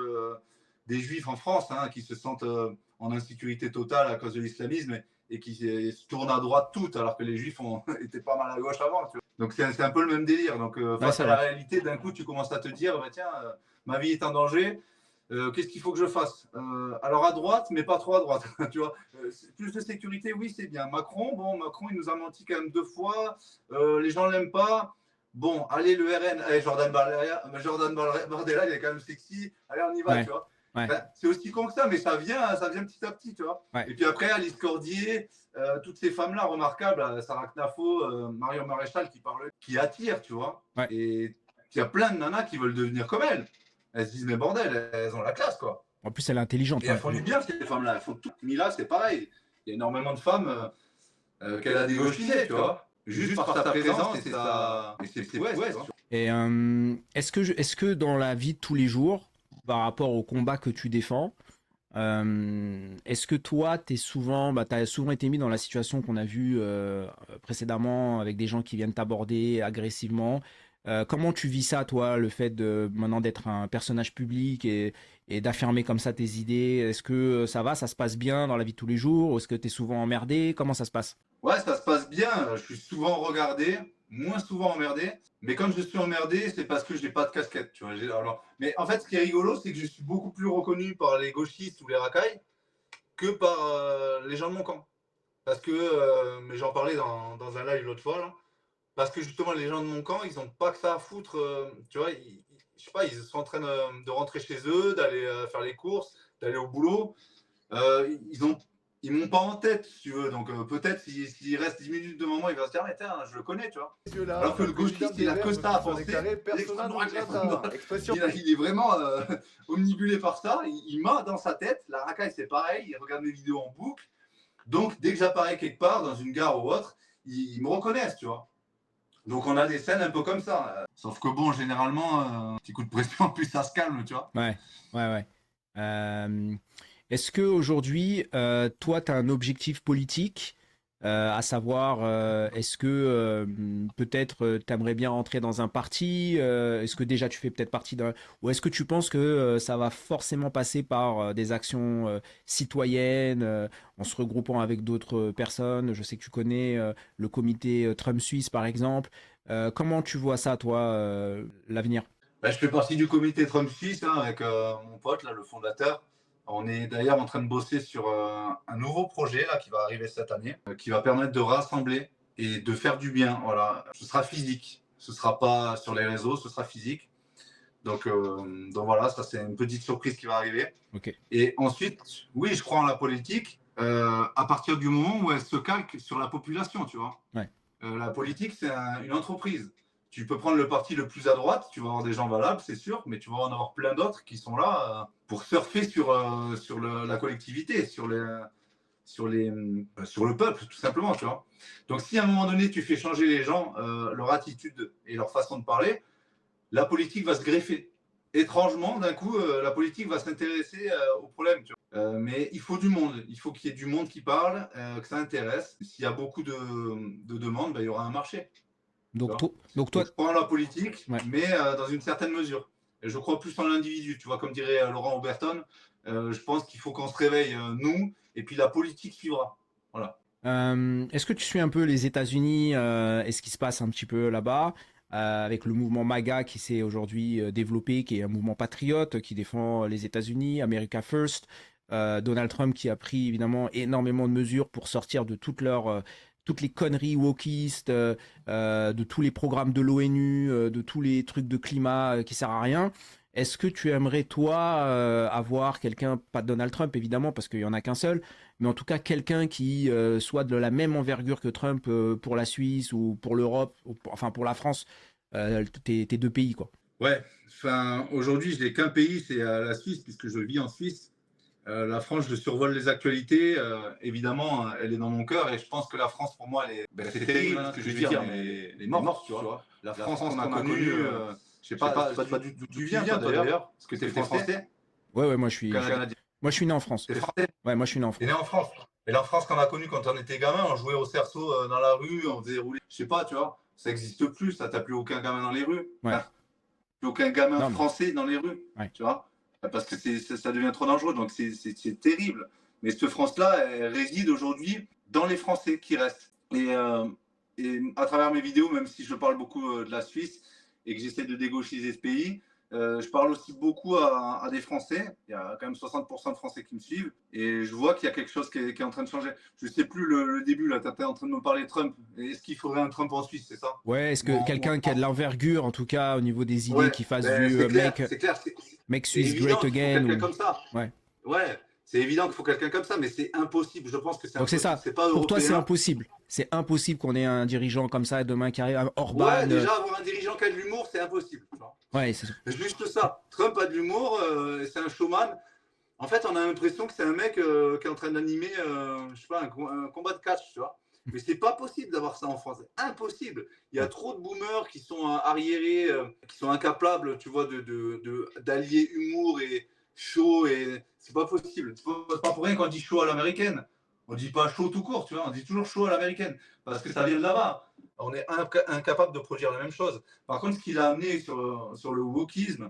des juifs en France, hein, qui se sentent en insécurité totale à cause de l'islamisme et qui se tournent à droite toutes, alors que les juifs étaient pas mal à gauche avant. Tu vois. Donc, c'est un peu le même délire. Donc, face à la réalité, d'un coup, tu commences à te dire bah, tiens, ma vie est en danger. Qu'est-ce qu'il faut que je fasse alors à droite, mais pas trop à droite. Tu vois, plus de sécurité, oui, c'est bien. Macron, il nous a menti quand même 2 fois. Les gens l'aiment pas. Bon, allez, le RN, allez, Jordan Bardella, il est quand même sexy. Allez, on y va, tu vois.
Ouais.
Ben, c'est aussi con que ça, mais ça vient petit à petit, tu vois.
Ouais.
Et puis après, Alice Cordier, toutes ces femmes-là remarquables, Sarah Knafo, Marion Maréchal qui attirent, tu vois.
Ouais.
Et il y a plein de nanas qui veulent devenir comme elles. Elles se disent, mais bordel, elles ont la classe, quoi.
En plus, elle est intelligente.
Et elles font du bien, ces femmes-là. Elles font tout. Mila, c'est pareil. Il y a énormément de femmes qu'elle a dégauchisées, tu vois. Juste par sa présence et ses prouesses.
Et est-ce que dans la vie de tous les jours, par rapport au combat que tu défends, est-ce que toi, t'as souvent été mis dans la situation qu'on a vue précédemment avec des gens qui viennent t'aborder agressivement? Comment tu vis ça, toi, le fait maintenant d'être un personnage public et d'affirmer comme ça tes idées? Est-ce que ça va, ça se passe bien dans la vie de tous les jours? Ou est-ce que tu es souvent emmerdé? Comment ça se passe?
Ouais, ça se passe bien. Je suis souvent regardé, moins souvent emmerdé. Mais quand je suis emmerdé, c'est parce que je n'ai pas de casquette. Tu vois. Mais en fait, ce qui est rigolo, c'est que je suis beaucoup plus reconnu par les gauchistes ou les racailles que par les gens de mon camp. Parce que, mais j'en parlais dans un live l'autre fois, là. Parce que justement, les gens de mon camp, ils n'ont pas que ça à foutre. Tu vois, je sais pas, ils sont en train de rentrer chez eux, d'aller faire les courses, d'aller au boulot. Ils m'ont pas en tête, si tu veux. Donc peut-être s'il reste 10 minutes devant moi, il va se dire, mais tiens, je le connais, tu vois. Alors que le gauchiste, il a que ça à penser. Il est vraiment omnibulé par ça. Il m'a dans sa tête. La racaille, c'est pareil. Il regarde mes vidéos en boucle. Donc dès que j'apparais quelque part, dans une gare ou autre, ils me reconnaissent, tu vois. Donc on a des scènes un peu comme ça. Sauf que bon, généralement, petit coup de pression, plus ça se calme, tu vois.
Ouais. Est-ce qu'aujourd'hui, toi, tu as un objectif politique, à savoir, est-ce que peut-être tu aimerais bien entrer dans un parti? Est-ce que déjà tu fais peut-être partie d'un... Ou est-ce que tu penses que ça va forcément passer par des actions citoyennes, en se regroupant avec d'autres personnes? Je sais que tu connais le comité Trump Suisse, par exemple. Comment tu vois ça, toi, l'avenir?
Je fais partie du comité Trump Suisse, hein, avec mon pote, là, le fondateur. On est d'ailleurs en train de bosser sur un nouveau projet là, qui va arriver cette année, qui va permettre de rassembler et de faire du bien. Voilà. Ce sera physique, ce ne sera pas sur les réseaux, ce sera physique. Donc voilà, ça c'est une petite surprise qui va arriver.
Ok.
Et ensuite, oui, je crois en la politique à partir du moment où elle se calque sur la population, tu vois.
Ouais.
La politique, c'est une entreprise. Tu peux prendre le parti le plus à droite, tu vas avoir des gens valables, c'est sûr, mais tu vas en avoir plein d'autres qui sont là pour surfer sur la collectivité, sur le peuple, tout simplement, tu vois. Donc si à un moment donné, tu fais changer les gens, leur attitude et leur façon de parler, la politique va se greffer. Étrangement, d'un coup, la politique va s'intéresser au problème. Tu vois. Mais il faut du monde. Il faut qu'il y ait du monde qui parle, que ça intéresse. S'il y a beaucoup de demandes, ben, il y aura un marché.
Donc toi,
Donc, je crois en la politique,
ouais.
mais dans une certaine mesure. Et je crois plus en l'individu. Tu vois, comme dirait Laurent Oberton, je pense qu'il faut qu'on se réveille, nous, et puis la politique suivra. Voilà.
Est-ce que tu suis un peu les États-Unis et ce qui se passe un petit peu là-bas avec le mouvement MAGA qui s'est aujourd'hui développé, qui est un mouvement patriote qui défend les États-Unis, America First, Donald Trump qui a pris évidemment énormément de mesures pour sortir de toutes les conneries wokistes, de tous les programmes de l'ONU, de tous les trucs de climat qui servent à rien. Est-ce que tu aimerais, toi, avoir quelqu'un, pas Donald Trump évidemment, parce qu'il n'y en a qu'un seul, mais en tout cas quelqu'un qui soit de la même envergure que Trump pour la Suisse ou pour l'Europe, enfin pour la France, tes deux pays, quoi.
Ouais, enfin, aujourd'hui, je n'ai qu'un pays, c'est la Suisse, puisque je vis en Suisse. La France, je survole les actualités. Évidemment, elle est dans mon cœur et je pense que la France, pour moi, c'est terrible ce que je veux dire, mais les morts, tu vois. La France qu'on a connue, je sais pas d'où tu viens, toi d'ailleurs. Est-ce que tu es français?
Ouais, moi je suis né en France.
T'es français?
Ouais, moi je suis né en
T'es
France.
né en France. Et la France qu'on a connue quand on était gamin, on jouait au cerceau dans la rue, on faisait rouler. Je sais pas, tu vois, ça n'existe plus, ça. T'as plus aucun gamin dans les rues.
Ouais.
Enfin, plus aucun gamin
Non, mais-
français dans les rues,
Ouais.
tu vois. Parce que ça devient trop dangereux, donc c'est terrible. Mais cette France-là, elle réside aujourd'hui dans les Français qui restent. Et à travers mes vidéos, même si je parle beaucoup de la Suisse et que j'essaie de dégauchiser ce pays, je parle aussi beaucoup à des Français. Il y a quand même 60% de Français qui me suivent. Et je vois qu'il y a quelque chose qui est en train de changer. Je ne sais plus le début, là, tu étais en train de me parler de Trump. Est-ce qu'il faudrait un Trump en Suisse, c'est ça?
Ouais, est-ce que quelqu'un qui a de l'envergure, en tout cas au niveau des idées,
Ouais,
qui fasse
ben,
du
c'est clair,
Make
c'est
Swiss
évident
Great
qu'il faut
Again
quelqu'un
ou...
comme ça.
Ouais.
Ouais, c'est évident qu'il faut quelqu'un comme ça, mais c'est impossible. Je pense que c'est
Donc c'est
impossible.
ça.
C'est pas
Pour toi, c'est
européen.
impossible. C'est impossible qu'on ait un dirigeant comme ça demain qui arrive, un Orban.
Ouais, déjà avoir un dirigeant qui a de l'humour, c'est impossible. Tu vois.
Ouais, c'est
Juste ça. Trump a de l'humour, c'est un showman. En fait, on a l'impression que c'est un mec qui est en train d'animer, je sais pas, un combat de catch, tu vois. Mais c'est pas possible d'avoir ça en France. C'est impossible. Il y a trop de boomers qui sont arriérés, qui sont incapables, tu vois, d'allier humour et show. Et c'est pas possible. C'est pas pour rien qu'on dit show à l'américaine. On dit pas show tout court, tu vois. On dit toujours show à l'américaine parce que ça vient de là-bas. On est incapable de produire la même chose. Par contre, ce qu'il a amené sur le wokisme,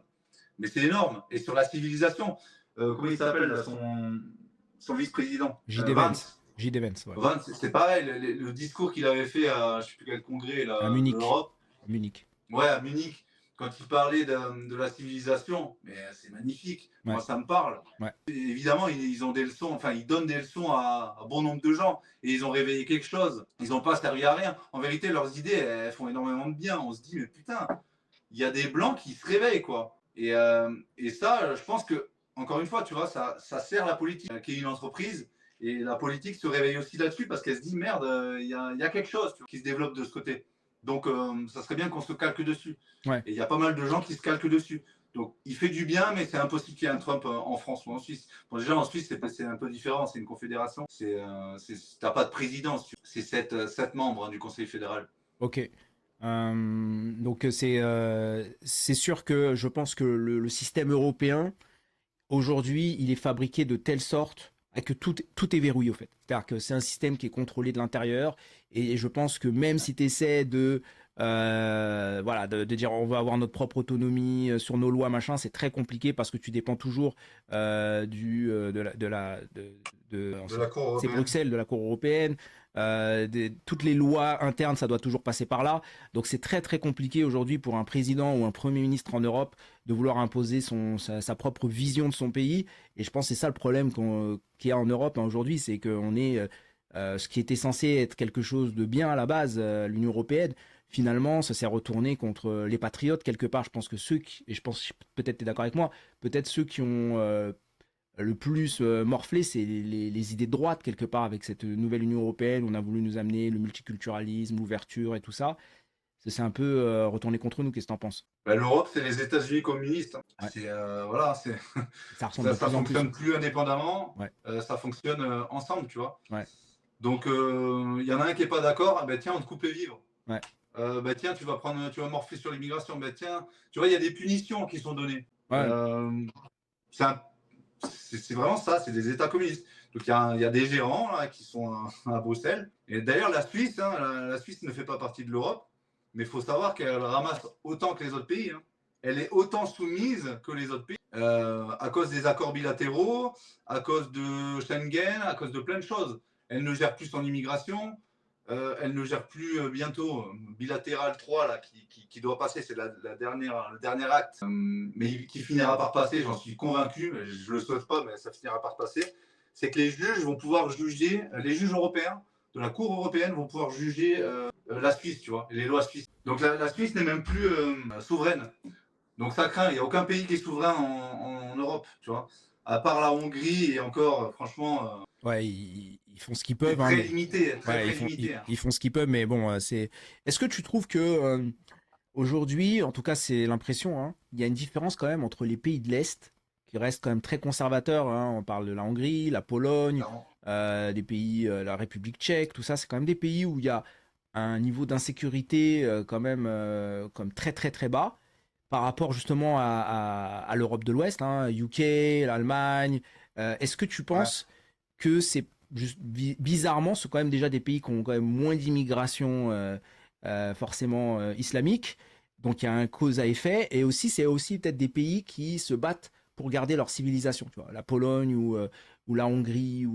mais c'est énorme. Et sur la civilisation, comment il s'appelle là, son vice-président
J.D. Vance. J.D. Vance, ouais.
Vance, c'est pareil, le discours qu'il avait fait à je sais plus quel congrès là,
À Munich.
de l'Europe.
Munich.
Ouais, à Munich, quand il parlait de la civilisation, mais c'est magnifique.
Ouais.
Moi, ça me parle.
Ouais.
Et évidemment, ils ont des leçons, enfin, ils donnent des leçons à bon nombre de gens et ils ont réveillé quelque chose. Ils n'ont pas servi à rien. En vérité, leurs idées, elles font énormément de bien. On se dit, mais putain, il y a des blancs qui se réveillent, quoi. Et ça, je pense que, encore une fois, tu vois, ça sert la politique, qui est une entreprise. Et la politique se réveille aussi là-dessus parce qu'elle se dit, merde, il y a quelque chose, tu vois, qui se développe de ce côté. Donc, ça serait bien qu'on se calque dessus.
Ouais.
Et il y a pas mal de gens qui se calquent dessus. Donc, il fait du bien, mais c'est impossible qu'il y ait un Trump en France ou en Suisse. Bon, déjà, en Suisse, c'est un peu différent. C'est une confédération. T'as pas de président. C'est 7 membres du Conseil fédéral.
Ok. Donc c'est sûr que je pense que le système européen, aujourd'hui, il est fabriqué de telle sorte que tout est verrouillé, au fait. C'est-à-dire que c'est un système qui est contrôlé de l'intérieur. Et je pense que même si tu essaies voilà, de dire on va avoir notre propre autonomie sur nos lois, machin, c'est très compliqué parce que tu dépends toujours
De la Cour
c'est
européenne.
Bruxelles, de la Cour européenne. toutes les lois internes, ça doit toujours passer par là. Donc c'est très très compliqué aujourd'hui pour un président ou un premier ministre en Europe de vouloir imposer sa propre vision de son pays. Et je pense que c'est ça le problème qu'il y a en Europe, hein, aujourd'hui, c'est qu'on est ce qui était censé être quelque chose de bien à la base, l'Union européenne. Finalement, ça s'est retourné contre les patriotes quelque part. Je pense que et je pense peut-être tu es d'accord avec moi, peut-être ceux qui ont le plus morflé, c'est les idées de droite quelque part avec cette nouvelle Union européenne. On a voulu nous amener le multiculturalisme, l'ouverture et tout ça. C'est un peu retourné contre nous. Qu'est-ce que tu en penses?
Bah, l'Europe, c'est les États-Unis communistes, hein.
Ouais.
Voilà,
Ça ressemble de
ça
plus en plus.
fonctionne plus indépendamment,
Ouais.
ça fonctionne ensemble, tu vois.
Ouais.
Donc, il y en a un qui est pas d'accord, ah ben tiens, on te coupe les vivres.
Ouais.
Bah tiens, tu vas morfler sur l'immigration. Bah tiens, tu vois, il y a des punitions qui sont données.
Ouais.
C'est vraiment ça, c'est des États communistes. Donc il y a des gérants là, qui sont à Bruxelles. Et d'ailleurs, la Suisse, hein, la Suisse ne fait pas partie de l'Europe, mais il faut savoir qu'elle ramasse autant que les autres pays, hein. Elle est autant soumise que les autres pays, à cause des accords bilatéraux, à cause de Schengen, à cause de plein de choses. Elle ne gère plus son immigration. Elle ne gère plus bientôt Bilatéral 3 là, qui doit passer, c'est le dernier acte, mais qui finira par passer, j'en suis convaincu, mais je ne le souhaite pas, mais ça finira par passer. C'est que les juges vont pouvoir juger, les juges européens de la Cour européenne vont pouvoir juger la Suisse, tu vois, les lois suisses. Donc la Suisse n'est même plus souveraine. Donc ça craint, il n'y a aucun pays qui est souverain en Europe, tu vois, à part la Hongrie et encore, franchement.
Ouais, ils font ce qu'ils peuvent.
Très
Hein,
limité, très
ouais,
limité.
ils font ce qu'ils peuvent, mais bon, c'est. Est-ce que tu trouves que aujourd'hui, en tout cas, c'est l'impression, hein, il y a une différence quand même entre les pays de l'Est, qui restent quand même très conservateurs, hein, on parle de la Hongrie, la Pologne, des pays, la République tchèque, tout ça, c'est quand même des pays où il y a un niveau d'insécurité quand même comme très très très bas par rapport justement à l'Europe de l'Ouest, hein, UK, l'Allemagne. Est-ce que tu penses que c'est juste bizarrement, c'est quand même déjà des pays qui ont quand même moins d'immigration forcément islamique, donc il y a un cause à effet, et aussi c'est aussi peut-être des pays qui se battent pour garder leur civilisation, tu vois, la Pologne ou la Hongrie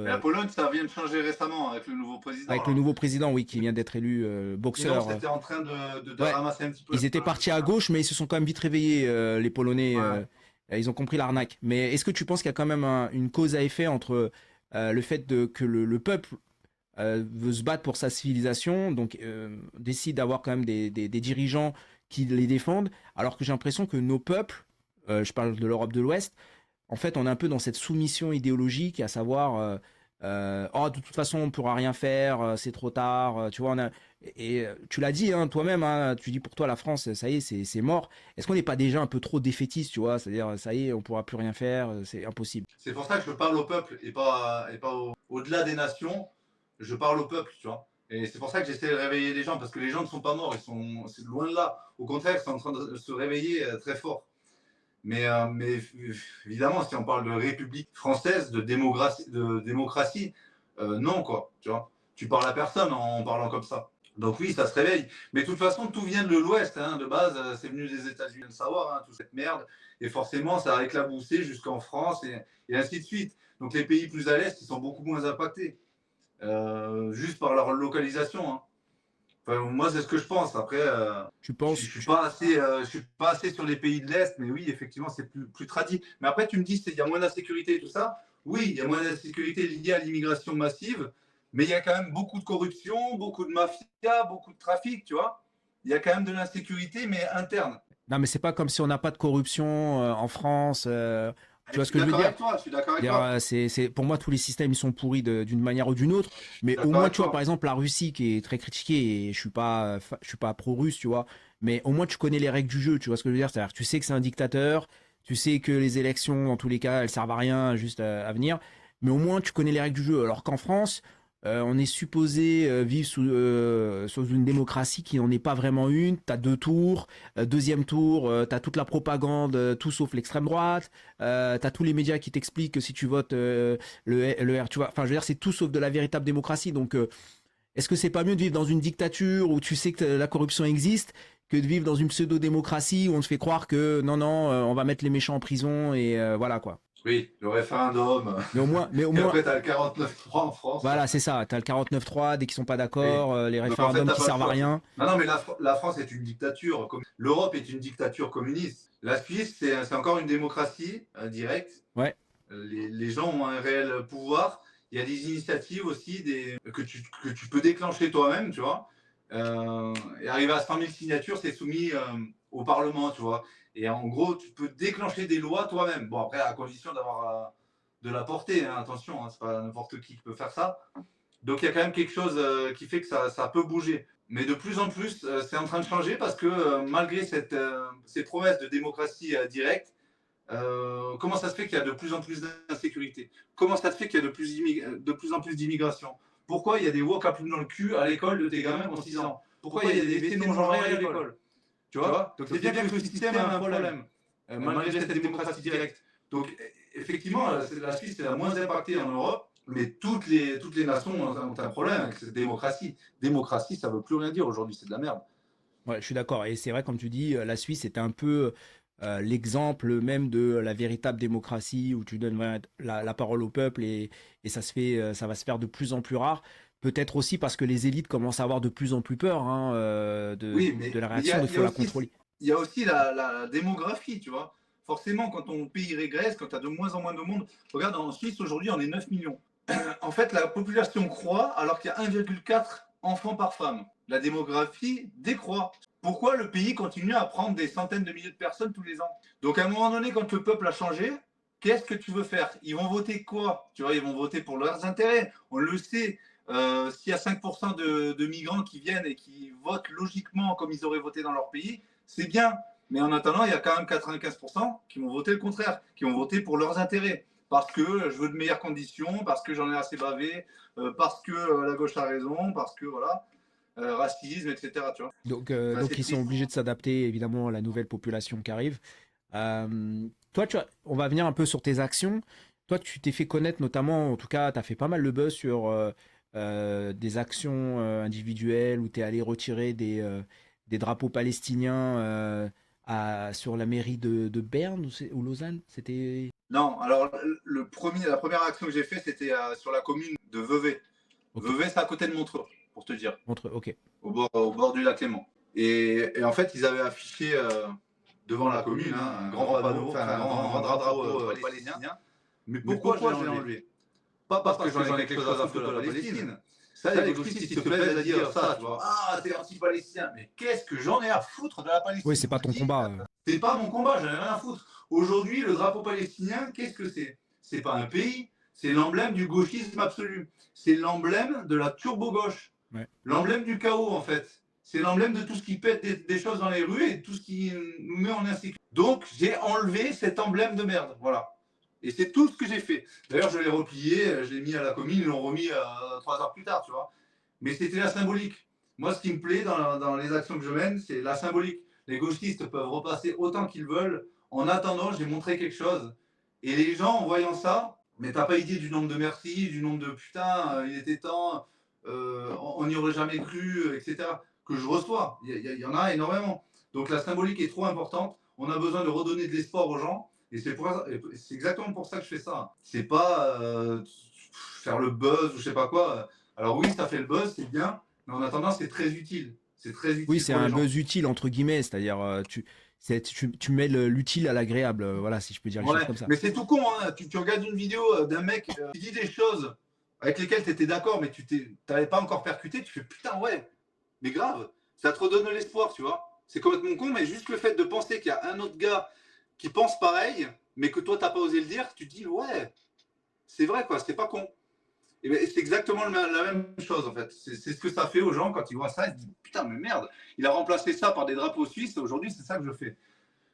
La Pologne, ça vient de changer récemment avec le nouveau président.
Avec le nouveau président, oui, qui vient d'être élu boxeur.
Sinon, c'était en train de ramasser un petit peu.
Ils étaient partis à gauche, mais ils se sont quand même vite réveillés, les Polonais. Ils ont compris l'arnaque. Mais est-ce que tu penses qu'il y a quand même une cause à effet entre le fait que le peuple veut se battre pour sa civilisation, donc décide d'avoir quand même des dirigeants qui les défendent, alors que j'ai l'impression que nos peuples, je parle de l'Europe de l'Ouest, en fait, on est un peu dans cette soumission idéologique, à savoir, oh, de toute façon, on ne pourra rien faire, c'est trop tard, tu vois. Tu l'as dit, hein, toi-même, hein, tu dis pour toi, la France, ça y est, c'est mort. Est-ce qu'on n'est pas déjà un peu trop défaitiste, tu vois? C'est-à-dire, ça y est, on ne pourra plus rien faire, c'est impossible.
C'est pour ça que je parle au peuple et pas au-delà des nations. Je parle au peuple, tu vois. Et c'est pour ça que j'essaie de réveiller les gens, parce que les gens ne sont pas morts, c'est loin de là. Au contraire, ils sont en train de se réveiller très fort. Mais évidemment, si on parle de République française, de démocratie, non, quoi. Tu vois, tu parles à personne en parlant comme ça. Donc oui, ça se réveille. Mais de toute façon, tout vient de l'Ouest, hein. De base, c'est venu des États-Unis, le savoir, hein, toute cette merde. Et forcément, ça a éclaboussé jusqu'en France et ainsi de suite. Donc les pays plus à l'Est, ils sont beaucoup moins impactés. Juste par leur localisation, hein. Enfin, moi, c'est ce que je pense. Après,
tu penses
je suis pas assez sur les pays de l'Est, mais oui, effectivement, c'est plus tradit. Mais après, tu me dis, il y a moins d'insécurité et tout ça. Oui, il y a moins d'insécurité liée à l'immigration massive, mais il y a quand même beaucoup de corruption, beaucoup de mafia, beaucoup de trafic, tu vois. Il y a quand même de l'insécurité, mais interne.
Non, mais c'est pas comme si on n'a pas de corruption en France. Tu vois ce que je veux dire?
Je suis d'accord avec toi.
Pour moi, tous les systèmes ils sont pourris d'une manière ou d'une autre. Mais au moins, tu vois, par exemple, la Russie qui est très critiquée, et je suis pas pro-russe, tu vois. Mais au moins, tu connais les règles du jeu, tu vois ce que je veux dire? C'est-à-dire, tu sais que c'est un dictateur, tu sais que les élections, dans tous les cas, elles servent à rien, juste à venir. Mais au moins, tu connais les règles du jeu. Alors qu'en France, on est supposé vivre sous une démocratie qui n'en est pas vraiment une. Tu as 2 tours. Deuxième tour, tu as toute la propagande, tout sauf l'extrême droite. Tu as tous les médias qui t'expliquent que si tu votes le R, tu vois. Enfin, je veux dire, c'est tout sauf de la véritable démocratie. Donc, est-ce que c'est pas mieux de vivre dans une dictature où tu sais que la corruption existe que de vivre dans une pseudo-démocratie où on te fait croire que non, on va mettre les méchants en prison et voilà quoi.
Oui, le référendum.
Mais au
Et
moins,
après, t'as le 49.3 en France.
voilà, c'est ça. Tu as le 49.3, dès qu'ils sont pas
Oui.
d'accord, les
Donc en fait,
référendums
t'as
qui
pas le
servent à
choix.
rien.
Non, non, mais la France est une dictature. L'Europe est une dictature communiste. La Suisse, c'est encore une démocratie directe.
Ouais.
Les gens ont un réel pouvoir. Il y a des initiatives aussi que tu peux déclencher toi-même, tu vois. Et arriver à 100 000 signatures, c'est soumis au Parlement, tu vois. Et en gros, tu peux déclencher des lois toi-même. Bon, après, à condition d'avoir de la portée, hein, attention, hein, c'est pas n'importe qui peut faire ça. Donc il y a quand même quelque chose qui fait que ça peut bouger. Mais de plus en plus, c'est en train de changer parce que malgré ces promesses de démocratie directe, comment ça se fait qu'il y a de plus en plus d'insécurité? Comment ça se fait qu'il y a de plus en plus d'immigration? Pourquoi il y a des wok à plumes dans le cul à l'école de tes gamins qui ont 6 ans? Pourquoi il y a des WC non genrés à l'école? Tu vois? Donc c'est bien que le système a un problème, malgré cette démocratie directe. Donc effectivement, la Suisse est la moins impactée en Europe, mais toutes les nations ont un problème avec cette démocratie. Démocratie, ça ne veut plus rien dire aujourd'hui, c'est de la merde.
Ouais, je suis d'accord. Et c'est vrai, comme tu dis, la Suisse est un peu l'exemple même de la véritable démocratie où tu donnes la parole au peuple et ça va se faire de plus en plus rare. Peut-être aussi parce que les élites commencent à avoir de plus en plus peur hein,
Oui,
de la
mais
réaction, il faut la contrôler.
il y a aussi la démographie, tu vois. Forcément, quand ton pays régresse, quand tu as de moins en moins de monde, regarde, en Suisse, aujourd'hui, on est 9 millions. En fait, la population croît alors qu'il y a 1,4 enfants par femme. La démographie décroît. Pourquoi le pays continue à prendre des centaines de milliers de personnes tous les ans? Donc, à un moment donné, quand le peuple a changé, qu'est-ce que tu veux faire? Ils vont voter quoi? Tu vois, ils vont voter pour leurs intérêts. On le sait. S'il y a 5% de migrants qui viennent et qui votent logiquement comme ils auraient voté dans leur pays, c'est bien. Mais en attendant, il y a quand même 95% qui vont voter le contraire, qui vont voter pour leurs intérêts. Parce que je veux de meilleures conditions, parce que j'en ai assez bavé, parce que la gauche a raison, parce que voilà, racisme, etc. Tu vois.
Donc ils sont obligés de s'adapter évidemment à la nouvelle population qui arrive. Toi, on va venir un peu sur tes actions. Toi, tu t'es fait connaître notamment, en tout cas, tu as fait pas mal de buzz sur des actions individuelles où tu es allé retirer des drapeaux palestiniens sur la mairie de Berne ou Lausanne. C'était.
Non, alors la première action que j'ai faite, c'était sur la commune de Vevey.
Okay.
Vevey, c'est à côté de Montreux, pour te dire.
Montreux, ok.
Au bord du lac Léman. Et en fait, ils avaient affiché devant la commune un grand panneau, enfin un grand drapeau palestinien. Mais pourquoi je l'ai enlevé? Pas parce que j'en ai quelque chose à foutre de la Palestine. Ça, les gauchistes, ils se plaisent à dire ça, tu vois. Ah, t'es anti-palestinien. Mais qu'est-ce que j'en ai à foutre de la Palestine?
Oui, c'est pas ton combat.
C'est pas mon combat, j'en ai rien à foutre. Aujourd'hui, le drapeau palestinien, qu'est-ce que c'est? C'est pas un pays, c'est l'emblème du gauchisme absolu. C'est l'emblème de la turbo-gauche. Ouais. L'emblème du chaos, en fait. C'est l'emblème de tout ce qui pète des choses dans les rues et tout ce qui nous met en insécurité. Donc, j'ai enlevé cet emblème de merde. Voilà. Et c'est tout ce que j'ai fait. D'ailleurs, je l'ai replié, je l'ai mis à la commune, ils l'ont remis 3 heures plus tard, tu vois. Mais c'était la symbolique. Moi, ce qui me plaît dans les actions que je mène, c'est la symbolique. Les gauchistes peuvent repasser autant qu'ils veulent. En attendant, j'ai montré quelque chose. Et les gens, en voyant ça, mais t'as pas idée du nombre de merci, du nombre de putain, il était temps, on n'y aurait jamais cru, etc. que je reçois. Il y en a énormément. Donc la symbolique est trop importante. On a besoin de redonner de l'espoir aux gens. Et c'est exactement pour ça que je fais ça. C'est pas faire le buzz ou je sais pas quoi. Alors oui, ça fait le buzz, c'est bien. Mais en attendant, c'est très utile. C'est très utile.
Oui, c'est un buzz utile, entre guillemets. C'est-à-dire, tu mets l'utile à l'agréable. Voilà, si je peux dire les choses comme ça.
Mais c'est tout con. Hein. Tu regardes une vidéo d'un mec qui dit des choses avec lesquelles tu étais d'accord, mais tu n'avais pas encore percuté. Tu fais putain, ouais. Mais grave. Ça te redonne l'espoir, tu vois. C'est complètement con, mais juste le fait de penser qu'il y a un autre gars qui pense pareil, mais que toi, tu n'as pas osé le dire, tu te dis, ouais, c'est vrai, quoi, c'est pas con. Et ben, c'est exactement la même chose, en fait. C'est ce que ça fait aux gens quand ils voient ça, ils se disent, putain, mais merde, il a remplacé ça par des drapeaux suisses, aujourd'hui, c'est ça que je fais.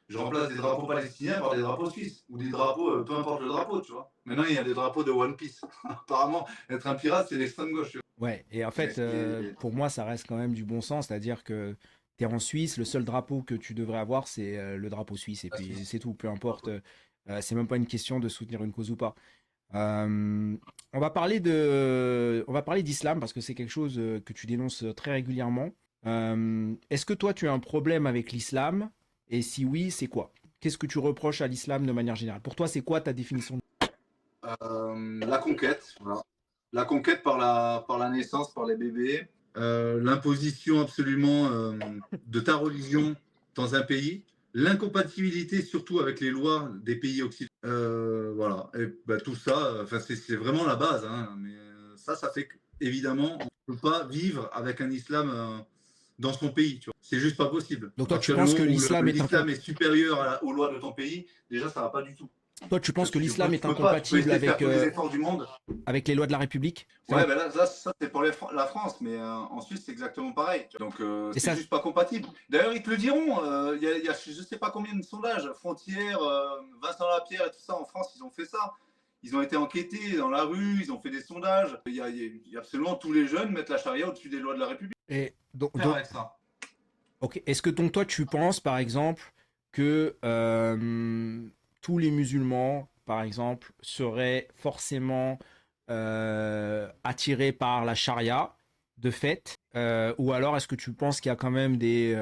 Je remplace des drapeaux palestiniens par des drapeaux suisses, ou des drapeaux, peu importe le drapeau, tu vois. Maintenant, il y a des drapeaux de One Piece. Apparemment, être un pirate, c'est l'extrême gauche.
Ouais, et en fait, pour moi, ça reste quand même du bon sens, c'est-à-dire que tu es en Suisse, le seul drapeau que tu devrais avoir, c'est le drapeau suisse, et puis c'est tout, peu importe. C'est même pas une question de soutenir une cause ou pas. On va parler d'islam parce que c'est quelque chose que tu dénonces très régulièrement. Est-ce que toi, tu as un problème avec l'islam? Et si oui, c'est quoi? qu'est-ce que tu reproches à l'islam de manière générale? Pour toi, c'est quoi ta définition?
La conquête, voilà. La conquête par la naissance, par les bébés, l'imposition absolument de ta religion dans un pays, l'incompatibilité surtout avec les lois des pays occidentaux. Voilà, et bah, tout ça, c'est vraiment la base. Hein, mais ça fait qu'évidemment, on ne peut pas vivre avec un islam dans son pays. Tu vois. C'est juste pas possible.
Donc toi, tu penses que l'islam
est supérieur aux lois de ton pays, déjà, ça va pas du tout.
Toi, tu penses que l'islam est
tu peux
incompatible
essayer de faire
avec,
tous les efforts du monde.
avec les lois de la République?
Ouais, ben là, ça c'est pour la France, mais en Suisse, c'est exactement pareil. Donc, c'est
ça...
juste pas compatible. D'ailleurs, ils te le diront. Il y a je sais pas combien de sondages, Frontières, Vincent Lapierre et tout ça, en France, ils ont fait ça. Ils ont été enquêtés dans la rue, ils ont fait des sondages. Il y a absolument tous les jeunes mettent la charia au-dessus des lois de la République.
Et donc,
avec ça.
Ok. Est-ce que donc toi, tu penses, par exemple, que tous les musulmans, par exemple, seraient forcément attirés par la charia de fait, ou alors est-ce que tu penses qu'il y a quand même des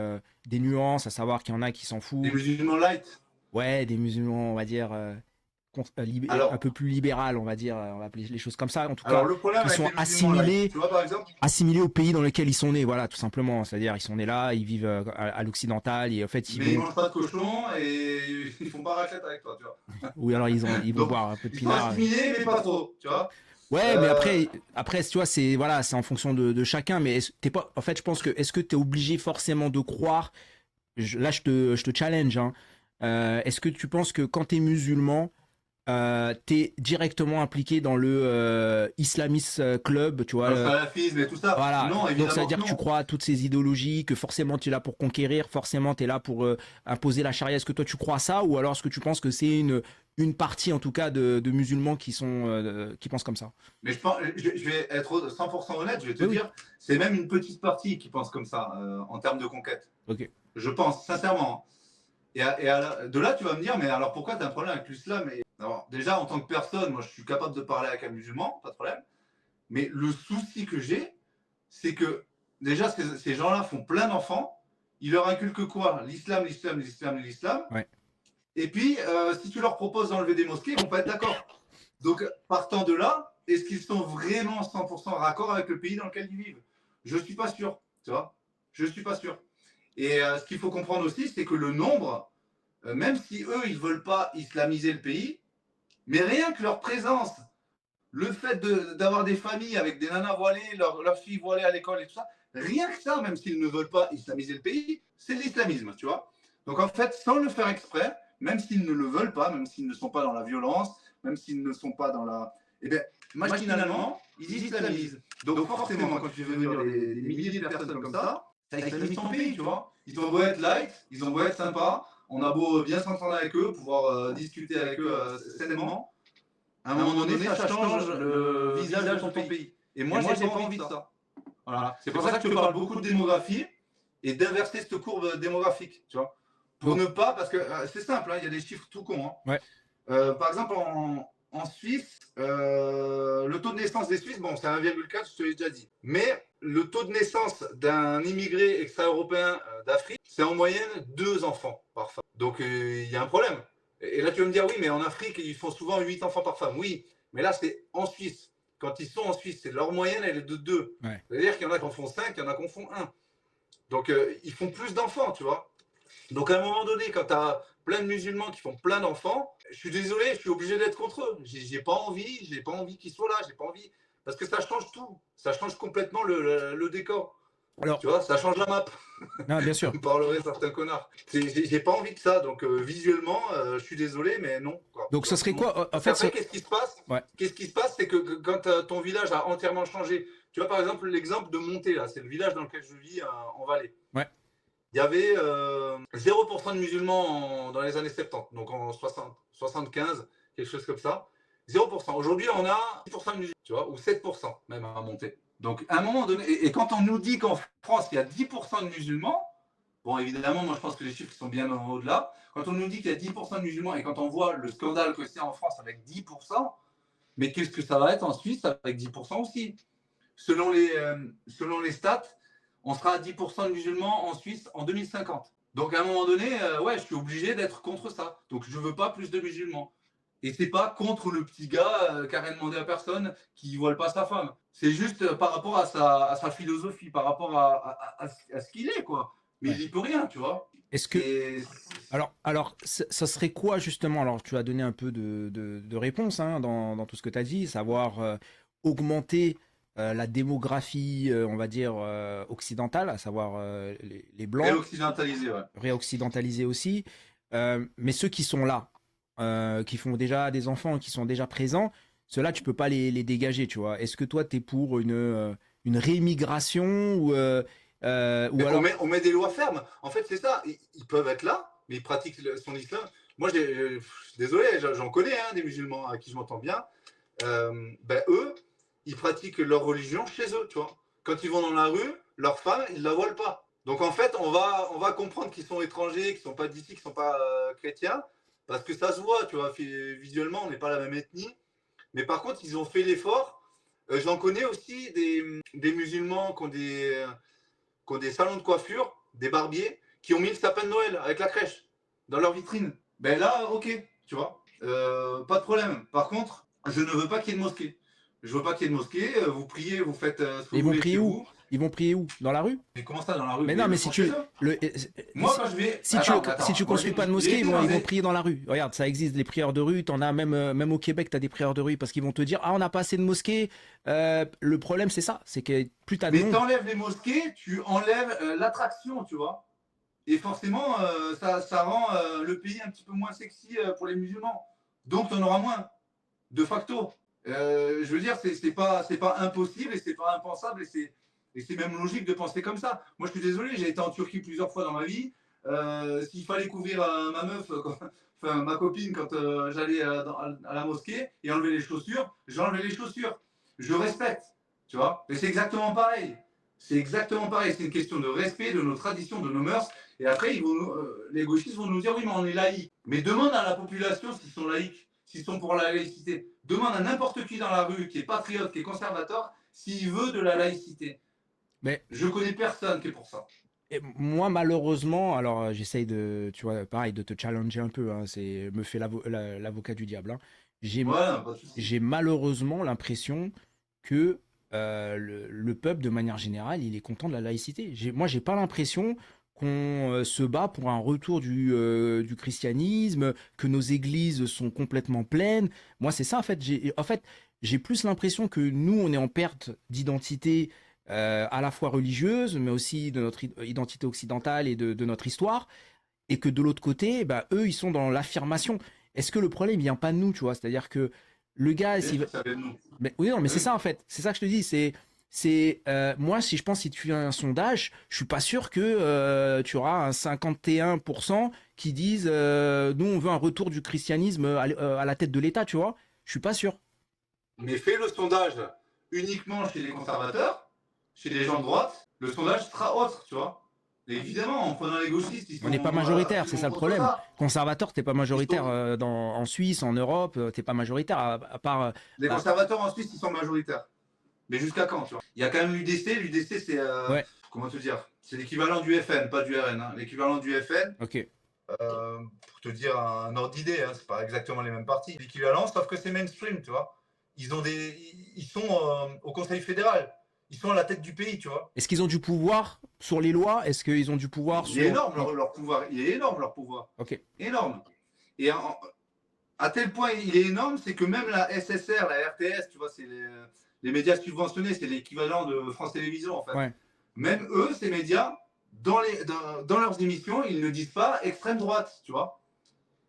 nuances, à savoir qu'il y en a qui s'en foutent?
Des musulmans light.
Ouais, des musulmans, on va dire, un peu plus libéral, on va dire, on va appeler les choses comme ça, en tout cas,
le problème
qui sont assimilés,
tu vois, par exemple,
assimilés au pays dans lequel ils sont nés, voilà, tout simplement. C'est-à-dire, ils sont nés là, ils vivent à l'occidental, et en fait,
ils mangent pas de cochon et ils font pas raclette avec toi, tu vois.
Oui, alors ils vont boire un peu de pinard.
Ils sont assimilés, mais pas trop, tu vois.
Ouais, mais après, tu vois, c'est voilà, c'est en fonction de chacun. Mais t'es pas, en fait, je pense que est-ce que t'es obligé forcément de croire? Là, je te challenge. Hein. Est-ce que tu penses que quand t'es musulman, t'es directement impliqué dans le Islamist Club, tu vois,
le salafisme et tout ça.
Voilà.
Non,
donc ça veut dire
que
que tu crois à toutes ces idéologies, que forcément tu es là pour conquérir, forcément tu es là pour imposer la charia. Est-ce que toi tu crois à ça, ou alors est-ce que tu penses que c'est une partie en tout cas de musulmans qui pensent comme ça?
Mais je vais être 100% honnête, je vais te dire, c'est même une petite partie qui pense comme ça en termes de conquête.
Ok.
Je pense sincèrement. Et de là, tu vas me dire, mais alors pourquoi tu as un problème avec l'islam? Alors, déjà, en tant que personne, moi, je suis capable de parler avec un musulman, pas de problème. Mais le souci que j'ai, c'est que déjà, ces gens-là font plein d'enfants. Ils leur inculquent quoi? L'islam.
Ouais.
Et puis, si tu leur proposes d'enlever des mosquées, ils vont pas être d'accord. Donc, partant de là, est-ce qu'ils sont vraiment 100% raccord avec le pays dans lequel ils vivent? Je suis pas sûr, tu vois. Je suis pas sûr. Et ce qu'il faut comprendre aussi, c'est que le nombre, même si eux, ils veulent pas islamiser le pays, mais rien que leur présence, le fait d'avoir des familles avec des nanas voilées, leurs filles voilées à l'école et tout ça, rien que ça, même s'ils ne veulent pas islamiser le pays, c'est de l'islamisme, tu vois. Donc en fait, sans le faire exprès, même s'ils ne le veulent pas, même s'ils ne sont pas dans la violence, même s'ils ne sont pas dans la... Eh bien, machinalement, ils islamisent. Donc forcément, quand tu veux venir des milliers de personnes comme ça islamise ton pays, tu vois. Ils ont beau être light, ils ont beau être sympas, on a beau bien s'entendre avec eux, pouvoir discuter avec eux sainement. À un moment donné, ça change le visage de ton pays. Et moi, j'ai pas envie de ça. Voilà. C'est pour ça que je te parle beaucoup de démographie et d'inverser cette courbe démographique, tu vois. Pour ne pas, parce que c'est simple, hein, il y a des chiffres tout cons. Hein.
Ouais.
Par exemple, en Suisse, le taux de naissance des Suisses, bon, c'est 1,4, je te l'ai déjà dit. Mais le taux de naissance d'un immigré extra-européen d'Afrique, c'est en moyenne 2 enfants par femme. Donc, il y a un problème. Et là, tu vas me dire, oui, mais en Afrique, ils font souvent 8 enfants par femme. Oui, mais là, c'est en Suisse. Quand ils sont en Suisse, c'est leur moyenne, elle est de 2.
Ouais.
C'est-à-dire qu'il y en a qui en font 5, il y en a qui en font 1. Donc, ils font plus d'enfants, tu vois. Donc, à un moment donné, quand tu as plein de musulmans qui font plein d'enfants, je suis désolé, je suis obligé d'être contre eux. J'ai pas envie qu'ils soient là, j'ai pas envie. Parce que ça change tout. Ça change complètement le décor. Alors, tu vois, ça change la map.
Non, bien sûr.
Comme parleraient certains connards. J'ai pas envie de ça. Donc, visuellement, je suis désolé, mais non. Quoi.
Donc, ce serait quoi en fait,
après, qu'est-ce qui se passe?
Ouais.
Qu'est-ce qui se passe? C'est que quand ton village a entièrement changé, tu vois, par exemple, l'exemple de Monté, là, c'est le village dans lequel je vis en Valais. Ouais. Il y avait 0% de musulmans dans les années 70, donc en 75, quelque chose comme ça. 0%. Aujourd'hui, on a 10% de musulmans, tu vois, ou 7% même à monter. Donc, à un moment donné, et quand on nous dit qu'en France, il y a 10% de musulmans, bon, évidemment, moi, je pense que les chiffres sont bien au-delà. Quand on nous dit qu'il y a 10% de musulmans et quand on voit le scandale que c'est en France avec 10%, mais qu'est-ce que ça va être en Suisse avec 10% aussi? Selon les stats, on sera à 10% de musulmans en Suisse en 2050. Donc à un moment donné, ouais, je suis obligé d'être contre ça. Donc je veux pas plus de musulmans. Et c'est pas contre le petit gars qui a rien demandé à personne, qui vole pas sa femme. C'est juste par rapport à sa philosophie, par rapport à ce qu'il est, quoi. Mais
Ouais.
il y peut rien, tu vois.
Est-ce que
Et
alors, ça serait quoi justement? Alors, tu as donné un peu de réponses hein, dans tout ce que tu as dit, savoir augmenter la démographie, on va dire, occidentale, à savoir les Blancs,
réoccidentalisé, ouais.
réoccidentalisés aussi. Mais ceux qui sont là, qui font déjà des enfants, qui sont déjà présents, ceux-là, tu peux pas les dégager, tu vois. Est-ce que toi, tu es pour une rémigration ou
Mais
alors...
on met des lois fermes. En fait, c'est ça. Ils peuvent être là, mais ils pratiquent son islam. Moi, désolé, j'en connais hein, des musulmans à qui je m'entends bien. Eux, ils pratiquent leur religion chez eux, tu vois. Quand ils vont dans la rue, leur femme, ils la voilent pas. Donc en fait, on va comprendre qu'ils sont étrangers, qu'ils sont pas d'ici, qu'ils sont pas chrétiens, parce que ça se voit, tu vois. Visuellement, on n'est pas la même ethnie. Mais par contre, ils ont fait l'effort. J'en connais aussi des musulmans qui ont des salons de coiffure, des barbiers, qui ont mis le sapin de Noël avec la crèche dans leur vitrine. Ben là, ok, tu vois, pas de problème. Par contre, je ne veux pas qu'il y ait de mosquée. Je veux pas qu'il y ait de mosquée. Vous priez, vous faites ce que
Ils
vous
vont
voulez
prier
chez
où?
vous.
Ils vont prier où? Dans la rue?
Mais comment ça dans la rue?
Mais
Ils
non,
le
mais
font
si
chez
tu
eux.
le
Moi, quand je vais.
si tu construis pas de mosquée, ils vont prier dans la rue. Regarde, ça existe les prières de rue. T'en as même au Québec, t'as des prières de rue parce qu'ils vont te dire ah on n'a pas assez de mosquées. Le problème c'est ça, c'est que plus t'as de
Mais
monde.
t'enlèves les mosquées, tu enlèves l'attraction, tu vois. Et forcément, ça rend le pays un petit peu moins sexy pour les musulmans. Donc, tu en auras moins, de facto. Je veux dire, c'est pas impossible et c'est pas impensable et c'est même logique de penser comme ça. Moi, je suis désolé, j'ai été en Turquie plusieurs fois dans ma vie. S'il fallait couvrir ma meuf, enfin ma copine, quand j'allais à la mosquée et enlever les chaussures, j'enlevais les chaussures. Je respecte, tu vois. Mais c'est exactement pareil. C'est exactement pareil. C'est une question de respect de nos traditions, de nos mœurs. Et après, les gauchistes vont nous dire oui, mais on est laïcs. Mais demande à la population s'ils sont laïcs, s'ils sont pour la laïcité. Demande à n'importe qui dans la rue qui est patriote, qui est conservateur, s'il veut de la laïcité.
Mais
je connais personne qui est pour ça.
et moi malheureusement, alors j'essaye de, tu vois, pareil, de te challenger un peu. Hein, c'est me fait l'avocat du diable. Hein.
Voilà, pas de souci.
J'ai malheureusement l'impression que le peuple, de manière générale, il est content de la laïcité. Moi, j'ai pas l'impression qu'on se bat pour un retour du christianisme, que nos églises sont complètement pleines. Moi, c'est ça, en fait. J'ai plus l'impression que nous, on est en perte d'identité à la fois religieuse, mais aussi de notre identité occidentale et de notre histoire. Et que de l'autre côté, bah, eux, ils sont dans l'affirmation. Est-ce que le problème vient pas de nous, tu vois? C'est-à-dire que le gars,
Ça vient de nous.
mais, oui, non, mais c'est ça en fait. C'est ça que je te dis. Moi, si je pense, si tu fais un sondage, je suis pas sûr que tu auras un 51% qui disent nous, on veut un retour du christianisme à la tête de l'État, tu vois. Je suis pas sûr.
Mais fais le sondage uniquement chez les conservateurs, chez les gens de droite, le sondage sera autre, tu vois. Et évidemment, en prenant les gauchistes, ils sont.
On n'est pas majoritaire, c'est ça le
contre
problème.
ça.
Conservateur, t'es pas majoritaire en Suisse, en Europe, t'es pas majoritaire à part.
Les conservateurs en Suisse, ils sont majoritaires. Mais jusqu'à quand, tu vois? Il y a quand même l'UDC. L'UDC, c'est.
Ouais.
Comment te dire? C'est l'équivalent du FN, pas du RN. Hein. L'équivalent du FN,
Ok.
pour te dire un ordre d'idée, hein, c'est pas exactement les mêmes partis. L'équivalent, sauf que c'est mainstream, tu vois. Ils sont au Conseil fédéral. Ils sont à la tête du pays, tu vois.
Est-ce qu'ils ont du pouvoir sur les lois? Est-ce qu'ils ont du pouvoir
Il est énorme leur pouvoir. Il est énorme leur pouvoir.
Ok.
Énorme. Et à tel point il est énorme, c'est que même la SSR, la RTS, tu vois, c'est les médias subventionnés, c'est l'équivalent de France Télévisions en fait.
Ouais.
Même eux, ces médias, dans leurs émissions, ils ne disent pas extrême droite, tu vois.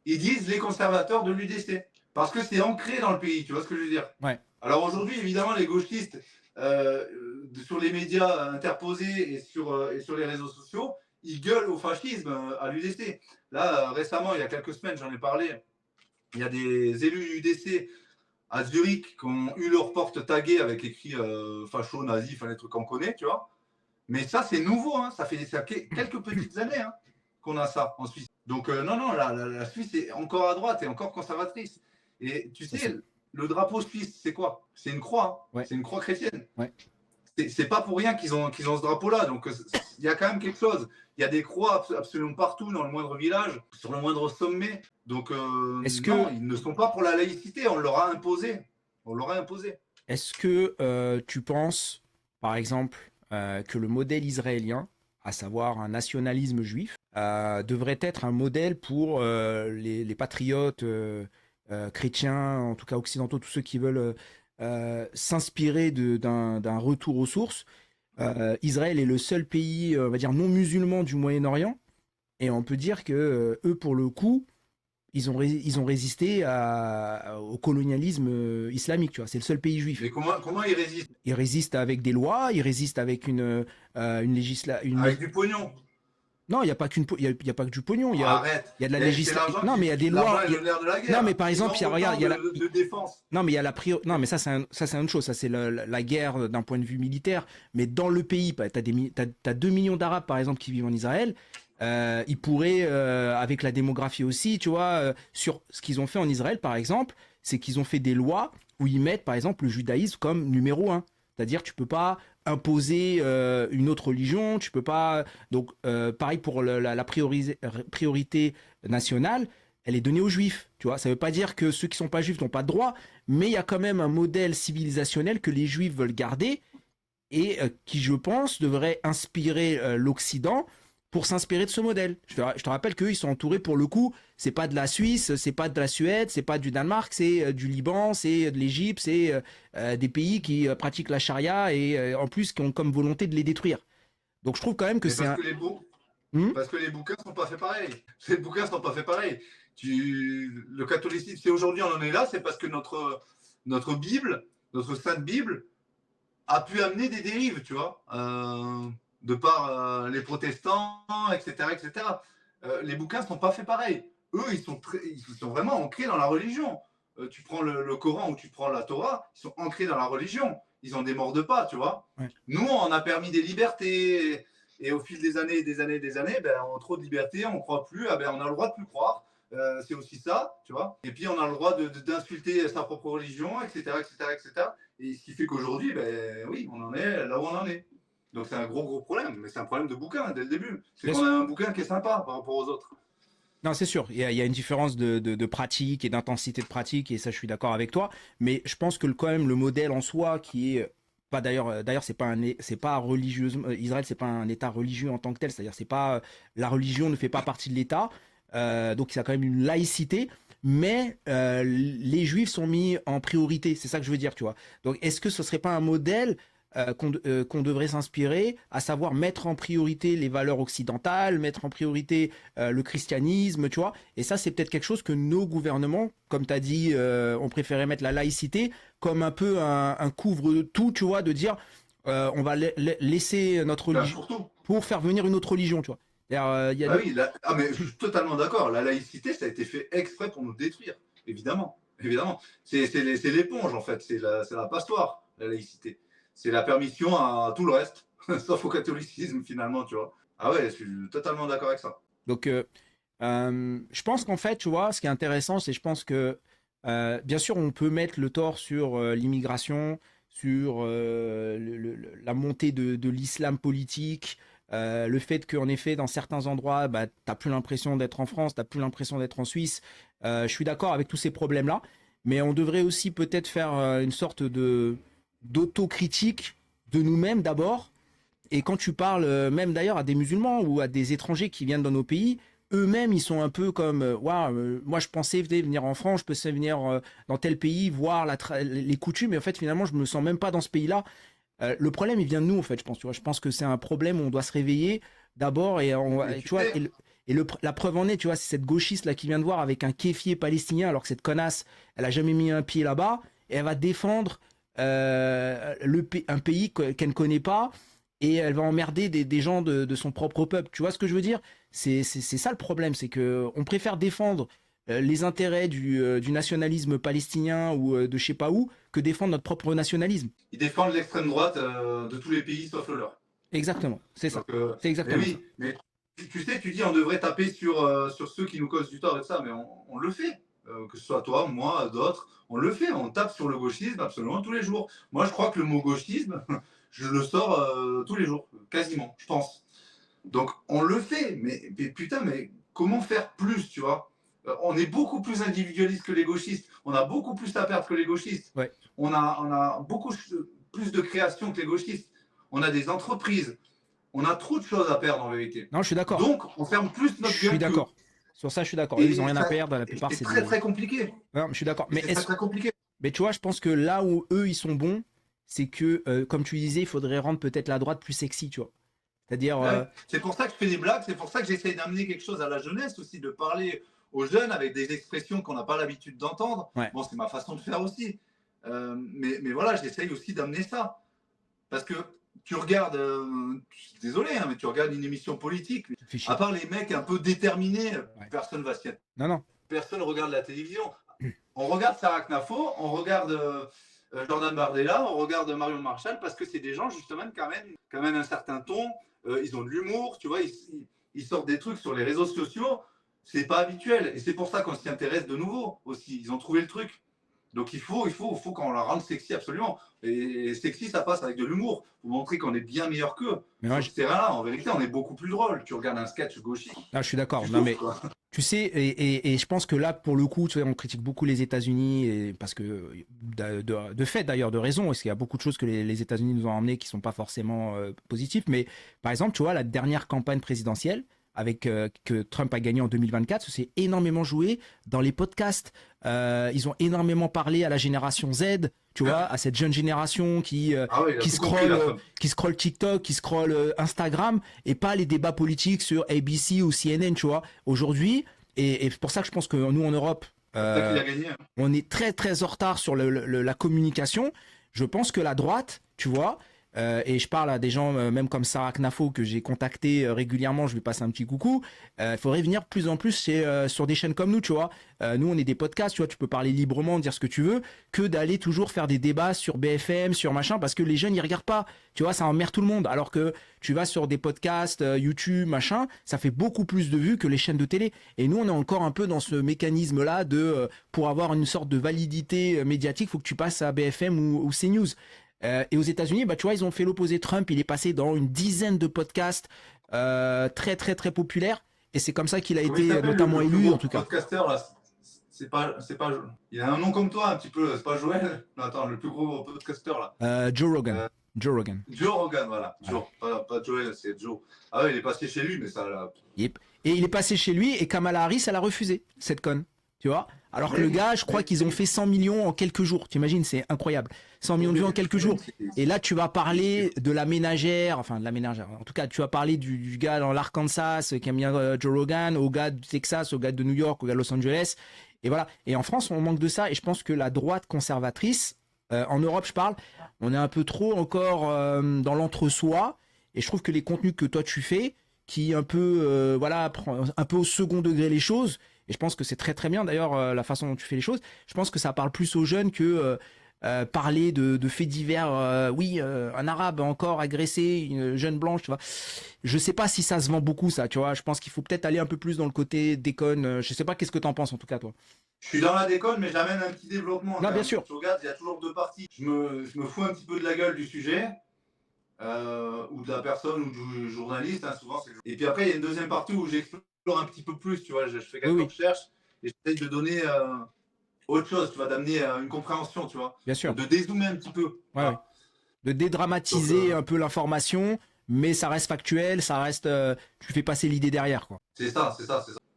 Ils disent les conservateurs de l'UDC. Parce que c'est ancré dans le pays, tu vois ce que je veux dire?
Ouais.
Alors aujourd'hui, évidemment, les gauchistes, sur les médias interposés et sur les réseaux sociaux, ils gueulent au fascisme à l'UDC. Là, récemment, il y a quelques semaines, j'en ai parlé, il y a des élus UDC à Zurich qui ont eu leur porte taguée avec écrit facho, nazi, enfin les trucs qu'on connaît, tu vois. Mais ça, c'est nouveau, hein. Ça fait quelques petites années hein, qu'on a ça en Suisse. Donc, non, la Suisse est encore à droite et encore conservatrice. Et tu sais, le drapeau suisse, c'est quoi? C'est une croix. Hein.
Ouais.
C'est une croix chrétienne.
Ouais.
c'est pas pour rien qu'ils ont ce drapeau-là. Donc, il y a quand même quelque chose. Il y a des croix absolument partout, dans le moindre village, sur le moindre sommet. Donc, non, ils ne sont pas pour la laïcité. On leur a imposé. On leur a imposé.
Est-ce que tu penses, par exemple, que le modèle israélien, à savoir un nationalisme juif, devrait être un modèle pour les patriotes chrétiens, en tout cas occidentaux, tous ceux qui veulent s'inspirer d'un retour aux sources? Israël est le seul pays, on va dire, non musulman du Moyen-Orient, et on peut dire que eux, pour le coup, ils ont résisté au colonialisme islamique, tu vois. C'est le seul pays juif.
Mais comment ils résistent?
Ils résistent avec des lois, ils résistent avec une législation.
Avec du pognon.
Non, il n'y a pas y a pas que du pognon.
Arrête.
Il y a de la
C'est
législation.
l'argent
Non, mais il y a des lois.
l'argent est le nerf de la guerre.
Non, mais par exemple,
Ils ont
regarde, il y a
autant de défense.
Non, mais il y a non, mais ça, c'est une chose. Ça, c'est la guerre d'un point de vue militaire. Mais dans le pays, t'as 2 millions d'Arabes, par exemple, qui vivent en Israël. Ils pourraient, avec la démographie aussi, tu vois, sur ce qu'ils ont fait en Israël, par exemple, c'est qu'ils ont fait des lois où ils mettent, par exemple, le judaïsme comme numéro 1. C'est-à-dire, tu peux pas imposer une autre religion, tu peux pas. Donc, pareil pour la priorité nationale, elle est donnée aux juifs. Tu vois, ça veut pas dire que ceux qui sont pas juifs n'ont pas de droit, mais il y a quand même un modèle civilisationnel que les juifs veulent garder et qui, je pense, devrait inspirer l'Occident pour s'inspirer de ce modèle. Je te rappelle qu'eux, ils sont entourés, pour le coup, c'est pas de la Suisse, c'est pas de la Suède, c'est pas du Danemark, c'est du Liban, c'est de l'Égypte, c'est des pays qui pratiquent la charia et en plus qui ont comme volonté de les détruire. Donc je trouve quand même que
Mais
c'est
parce que les bouquins sont pas faits pareil. Les bouquins sont pas faits pareil. Le catholicisme, si aujourd'hui on en est là, c'est parce que notre Bible, notre Sainte Bible, a pu amener des dérives, tu vois. De par les protestants, etc. etc. Les bouquins ne sont pas faits pareil. Eux, ils sont vraiment ancrés dans la religion. Tu prends le Coran ou tu prends la Torah, ils sont ancrés dans la religion. Ils ont des morts de pas, tu vois.
Ouais.
Nous, on a permis des libertés. Et au fil des années, ben, on a trop de libertés, on ne croit plus. Ah ben, on a le droit de plus croire. C'est aussi ça, tu vois. Et puis, on a le droit d'insulter sa propre religion, etc. etc., etc. Et ce qui fait qu'aujourd'hui, ben, oui, on en est là où on en est. Donc c'est un gros problème, mais c'est un problème de bouquin dès le début. C'est qu'on a un bouquin qui est sympa par rapport aux autres.
Non, c'est sûr, il y a une différence de pratique et d'intensité de pratique, et ça, je suis d'accord avec toi. Mais je pense que quand même le modèle en soi, qui est pas d'ailleurs, c'est pas religieusement, Israël, c'est pas un État religieux en tant que tel. C'est-à-dire, c'est pas la religion ne fait pas partie de l'État, donc il y a quand même une laïcité. Mais les Juifs sont mis en priorité, c'est ça que je veux dire, tu vois. Donc, est-ce que ce serait pas un modèle qu'on devrait s'inspirer, à savoir mettre en priorité les valeurs occidentales, mettre en priorité le christianisme, tu vois. Et ça, c'est peut-être quelque chose que nos gouvernements, comme tu as dit, on préférait mettre la laïcité comme un peu un couvre-tout, tu vois, de dire on va laisser notre religion pour faire venir une autre religion, tu vois.
Mais je suis totalement d'accord. La laïcité, ça a été fait exprès pour nous détruire, évidemment. Évidemment. C'est l'éponge, en fait. C'est la passoire, la laïcité. C'est la permission à tout le reste, sauf au catholicisme finalement, tu vois. Ah ouais, je suis totalement d'accord avec ça.
Donc, je pense qu'en fait, tu vois, ce qui est intéressant, c'est je pense que, bien sûr, on peut mettre le tort sur l'immigration, sur la montée de l'islam politique, le fait qu'en effet, dans certains endroits, bah, tu n'as plus l'impression d'être en France, tu n'as plus l'impression d'être en Suisse. Je suis d'accord avec tous ces problèmes-là, mais on devrait aussi peut-être faire une sorte d'autocritique de nous-mêmes d'abord. Et quand tu parles même d'ailleurs à des musulmans ou à des étrangers qui viennent dans nos pays, eux-mêmes ils sont un peu comme moi je pensais venir en France, je pensais venir dans tel pays voir les coutumes, mais en fait finalement je me sens même pas dans ce pays-là. Le problème il vient de nous en fait, je pense, tu vois. Je pense que c'est un problème où on doit se réveiller d'abord tu vois, la preuve en est, tu vois, c'est cette gauchiste là qui vient de voir avec un kéfier palestinien alors que cette connasse elle a jamais mis un pied là-bas et elle va défendre un pays qu'elle ne connaît pas, et elle va emmerder des gens de son propre peuple. Tu vois ce que je veux dire? C'est ça le problème, c'est qu'on préfère défendre les intérêts du nationalisme palestinien ou de je sais pas où, que défendre notre propre nationalisme.
Ils défendent l'extrême droite de tous les pays sauf le leur.
Exactement, c'est ça.
Donc,
c'est exactement
oui,
ça.
Mais tu sais, tu dis on devrait taper sur ceux qui nous causent du tort et ça, mais on le fait. Que ce soit toi, moi, d'autres, on le fait. On tape sur le gauchisme absolument tous les jours. Moi, je crois que le mot gauchisme, je le sors tous les jours, quasiment, je pense. Donc, on le fait, mais putain, mais comment faire plus, tu vois? On est beaucoup plus individualiste que les gauchistes. On a beaucoup plus à perdre que les gauchistes.
Ouais.
On a beaucoup plus de création que les gauchistes. On a des entreprises. On a trop de choses à perdre en vérité.
Non, je suis d'accord.
Donc, on ferme plus notre
Je suis
gueule
d'accord. Sur ça, je suis d'accord.
Et
Ils ont rien à
ça-
perdre. La plupart,
C'est
c'est
très
des...
très compliqué.
Non, je suis d'accord. Mais
C'est très très compliqué.
Mais tu vois, je pense que là où eux, ils sont bons, c'est que, comme tu disais, il faudrait rendre peut-être la droite plus sexy, tu vois. C'est-à-dire,
Ouais. C'est pour ça que je fais des blagues, c'est pour ça que j'essaie d'amener quelque chose à la jeunesse aussi, de parler aux jeunes avec des expressions qu'on n'a pas l'habitude d'entendre.
Ouais.
Bon, c'est ma façon de faire aussi. Mais voilà, j'essaye aussi d'amener ça. Parce que tu regardes, désolé, hein, mais tu regardes une émission politique,
ça fait chier.
à part les mecs un peu déterminés, personne va s'y atteler.
Non, non.
Personne regarde la télévision. On regarde Sarah Knafo, on regarde Jordan Bardella, on regarde Marion Marshall, parce que c'est des gens justement qui amènent un certain ton, ils ont de l'humour, tu vois, ils sortent des trucs sur les réseaux sociaux, c'est pas habituel. Et c'est pour ça qu'on s'y intéresse de nouveau aussi. Ils ont trouvé le truc. Donc il faut qu'on la rende sexy absolument. Et sexy, ça passe avec de l'humour. Pour montrer qu'on est bien meilleur qu'eux.
Mais moi,
Sur ce terrain-là, en vérité, on est beaucoup plus drôle. Tu regardes un sketch gauchiste.
je suis d'accord.
tu
Non,
souffres,
mais
quoi.
tu sais, et je pense que là, pour le coup, tu sais, on critique beaucoup les États-Unis, parce que, de fait d'ailleurs, de raison, parce qu'il y a beaucoup de choses que les États-Unis nous ont emmenées qui sont pas forcément positives. Mais par exemple, tu vois, la dernière campagne présidentielle, que Trump a gagné en 2024, ça s'est énormément joué dans les podcasts. Ils ont énormément parlé à la génération Z, tu vois, à cette jeune génération qui
Ah oui, il a tout compris, la femme.
scrolle TikTok, qui scrolle Instagram, et pas les débats politiques sur ABC ou CNN, tu vois. Aujourd'hui, et c'est pour ça que je pense que nous en Europe,
C'est ça qu'il a gagné. Hein.
on est très très en retard sur la communication. Je pense que la droite, tu vois, et je parle à des gens même comme Sarah Knafo que j'ai contacté régulièrement, je lui passe un petit coucou. Il faudrait venir de plus en plus sur des chaînes comme nous, tu vois. Nous, on est des podcasts, tu vois, tu peux parler librement, dire ce que tu veux, que d'aller toujours faire des débats sur BFM, sur machin, parce que les jeunes, ils regardent pas. Tu vois, ça emmerde tout le monde. Alors que tu vas sur des podcasts, YouTube, machin, ça fait beaucoup plus de vues que les chaînes de télé. Et nous, on est encore un peu dans ce mécanisme-là de, pour avoir une sorte de validité médiatique, faut que tu passes à BFM ou CNews. Et aux États-Unis, bah, tu vois, ils ont fait l'opposé. Trump, il est passé dans une dizaine de podcasts très, très, très populaires. Et c'est comme ça qu'il a
Comment il
été
s'appelle,
notamment
le
élu,
gros
en tout cas.
Podcasteur, là, c'est pas. Il a un nom comme toi, un petit peu. C'est pas Joël. Non, attends, le plus gros podcasteur, là.
Joe Rogan. Joe Rogan.
Joe Rogan, voilà. Joe. Pas Joël, c'est Joe. Ah ouais, il est passé chez lui, mais ça. Là...
Yep. Et il est passé chez lui et Kamala Harris, elle a refusé, cette conne. Tu vois? Alors que le gars, je crois qu'ils ont fait 100 millions en quelques jours. T'imagines, c'est incroyable. 100 millions de vues en quelques jours. Et là, tu vas parler de la ménagère, enfin de la ménagère. En tout cas, tu vas parler du gars dans l'Arkansas qui aime bien Joe Rogan, au gars du Texas, au gars de New York, au gars de Los Angeles. Et voilà. Et en France, on manque de ça. Et je pense que la droite conservatrice, en Europe, je parle, on est un peu trop encore dans l'entre-soi. Et je trouve que les contenus que toi tu fais, qui un peu, voilà, prend un peu au second degré les choses. Et je pense que c'est très très bien d'ailleurs la façon dont tu fais les choses. Je pense que ça parle plus aux jeunes que parler de faits divers. Oui, un arabe encore agressé, une jeune blanche, tu vois. Je sais pas si ça se vend beaucoup ça, tu vois. Je pense qu'il faut peut-être aller un peu plus dans le côté déconne. Je sais pas qu'est-ce que t'en penses en tout cas toi.
Je suis dans la déconne, mais j'amène un petit développement.
Non, bien sûr.
Tu regardes, il y a toujours deux parties. Je me fous un petit peu de la gueule du sujet. Ou de la personne ou du journaliste, hein, souvent. Et puis après, il y a une deuxième partie où j'explore un petit peu plus, tu vois. Je fais quelques recherches et j'essaie de donner autre chose, tu vois, d'amener une compréhension, tu vois.
Bien sûr.
De dézoomer un petit peu.
Ouais,
Voilà.
ouais. De dédramatiser un peu l'information, mais ça reste factuel, ça reste. Tu fais passer l'idée derrière, quoi.
C'est ça.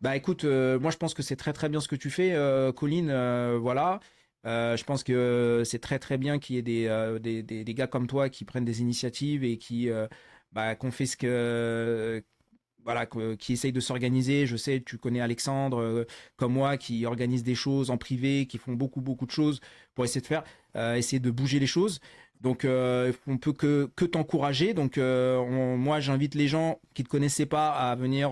Bah écoute, moi je pense que c'est très très bien ce que tu fais, Colline. Voilà. Je pense que c'est très très bien qu'il y ait des gars comme toi qui prennent des initiatives et qu'on fait ce que. Voilà, qui essayent de s'organiser. Je sais, tu connais Alexandre, comme moi, qui organise des choses en privé, qui font beaucoup beaucoup de choses pour essayer de faire, essayer de bouger les choses. Donc, on peut que t'encourager. Donc, moi, j'invite les gens qui te connaissaient pas à venir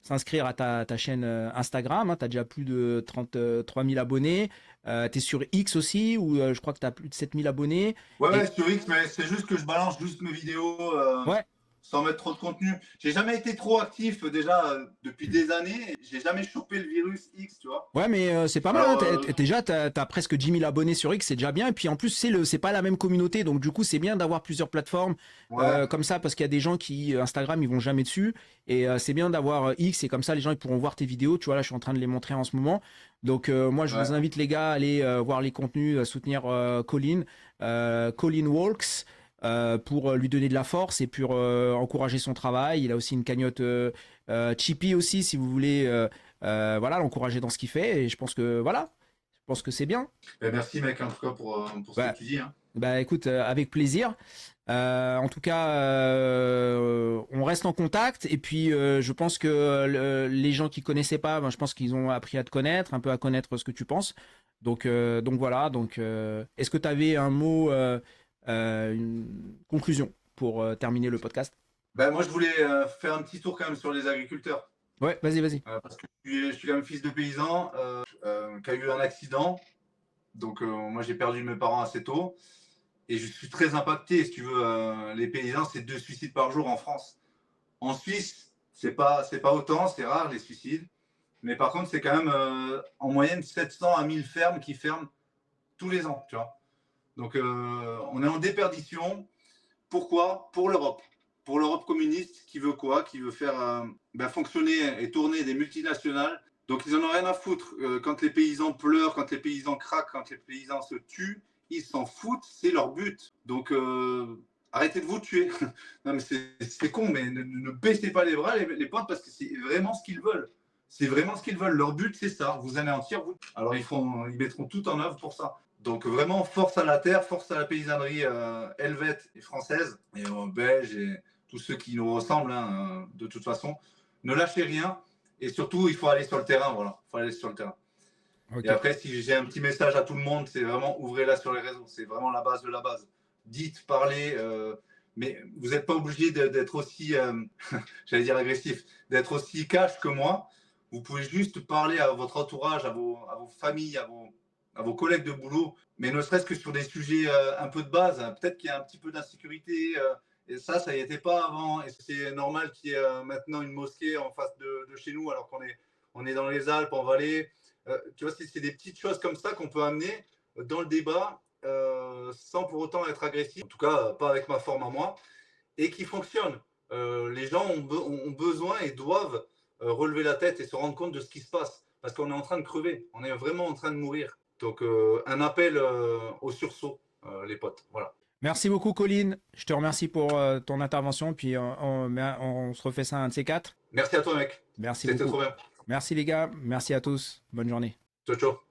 s'inscrire à ta chaîne Instagram. Hein. Tu as déjà plus de 33 000 abonnés. Tu es sur X aussi, où je crois que tu as plus de 7 000 abonnés.
Ouais, sur X, mais c'est juste que je balance juste mes vidéos
Ouais.
sans mettre trop de contenu. J'ai jamais été trop actif déjà depuis des années. J'ai jamais chopé le virus X, tu vois.
Ouais, mais c'est pas mal.
Alors,
Hein. Déjà, t'as presque 10 000 abonnés sur X, c'est déjà bien. Et puis en plus, c'est pas la même communauté. Donc du coup, c'est bien d'avoir plusieurs plateformes
Ouais.
comme ça parce qu'il y a des gens qui, Instagram, ils vont jamais dessus. Et c'est bien d'avoir X et comme ça, les gens ils pourront voir tes vidéos. Tu vois, là, je suis en train de les montrer en ce moment. Donc moi, je
Ouais.
vous invite, les gars, à aller voir les contenus, à soutenir Colin. Colin Walks. Pour lui donner de la force et pour encourager son travail. Il a aussi une cagnotte Tipeee aussi, si vous voulez voilà, l'encourager dans ce qu'il fait. Et je pense que voilà, je pense que c'est bien.
Ben, merci mec en tout cas pour ce
Bah,
que tu dis. Hein.
bah écoute, avec plaisir. En tout cas, on reste en contact. Et puis, je pense que les gens qui connaissaient pas, ben, je pense qu'ils ont appris à te connaître, un peu à connaître ce que tu penses. Donc voilà. Donc, est-ce que tu avais un mot, une conclusion pour terminer le podcast?
Ben, moi je voulais faire un petit tour quand même sur les agriculteurs.
Ouais, vas-y.
Parce que je suis quand même fils de paysan qui a eu un accident. Donc moi j'ai perdu mes parents assez tôt. Et je suis très impacté, si tu veux. Les paysans, c'est 2 suicides par jour en France. En Suisse, c'est pas autant, c'est rare les suicides. Mais par contre, c'est quand même en moyenne 700 à 1000 fermes qui ferment tous les ans, tu vois. Donc on est en déperdition. Pourquoi? Pour l'Europe. Pour l'Europe communiste qui veut quoi? Qui veut faire fonctionner et tourner des multinationales. Donc ils en ont rien à foutre. Quand les paysans pleurent, quand les paysans craquent, quand les paysans se tuent, ils s'en foutent, c'est leur but. Donc arrêtez de vous tuer. Non mais c'est con, mais ne baissez pas les bras les potes parce que c'est vraiment ce qu'ils veulent. C'est vraiment ce qu'ils veulent. Leur but c'est ça, vous anéantir. Alors ils mettront tout en œuvre pour ça. Donc vraiment force à la terre, force à la paysannerie helvète et française et belge et tous ceux qui nous ressemblent hein, de toute façon. Ne lâchez rien et surtout il faut aller sur le terrain. Voilà, il faut aller sur le terrain.
Okay.
Et après, si j'ai un petit message à tout le monde, c'est vraiment ouvrez-la sur les réseaux. C'est vraiment la base de la base. Dites, parlez, mais vous n'êtes pas obligé d'être aussi, j'allais dire agressif, d'être aussi cash que moi. Vous pouvez juste parler à votre entourage, à vos familles, à vos collègues de boulot, mais ne serait-ce que sur des sujets un peu de base. Peut-être qu'il y a un petit peu d'insécurité. Et ça n'y était pas avant. Et c'est normal qu'il y ait maintenant une mosquée en face de chez nous, alors qu'on est dans les Alpes, en Valais. Tu vois, c'est des petites choses comme ça qu'on peut amener dans le débat sans pour autant être agressif. En tout cas, pas avec ma forme à moi. Et qui fonctionne. Les gens ont besoin et doivent relever la tête et se rendre compte de ce qui se passe. Parce qu'on est en train de crever. On est vraiment en train de mourir. Donc, un appel au sursaut, les potes. Voilà.
Merci beaucoup, Colin. Je te remercie pour ton intervention. Puis on se refait ça un de ces quatre.
Merci à toi, mec.
Merci
C'était
beaucoup.
trop bien.
Merci les gars. Merci à tous. Bonne journée.
Ciao, ciao.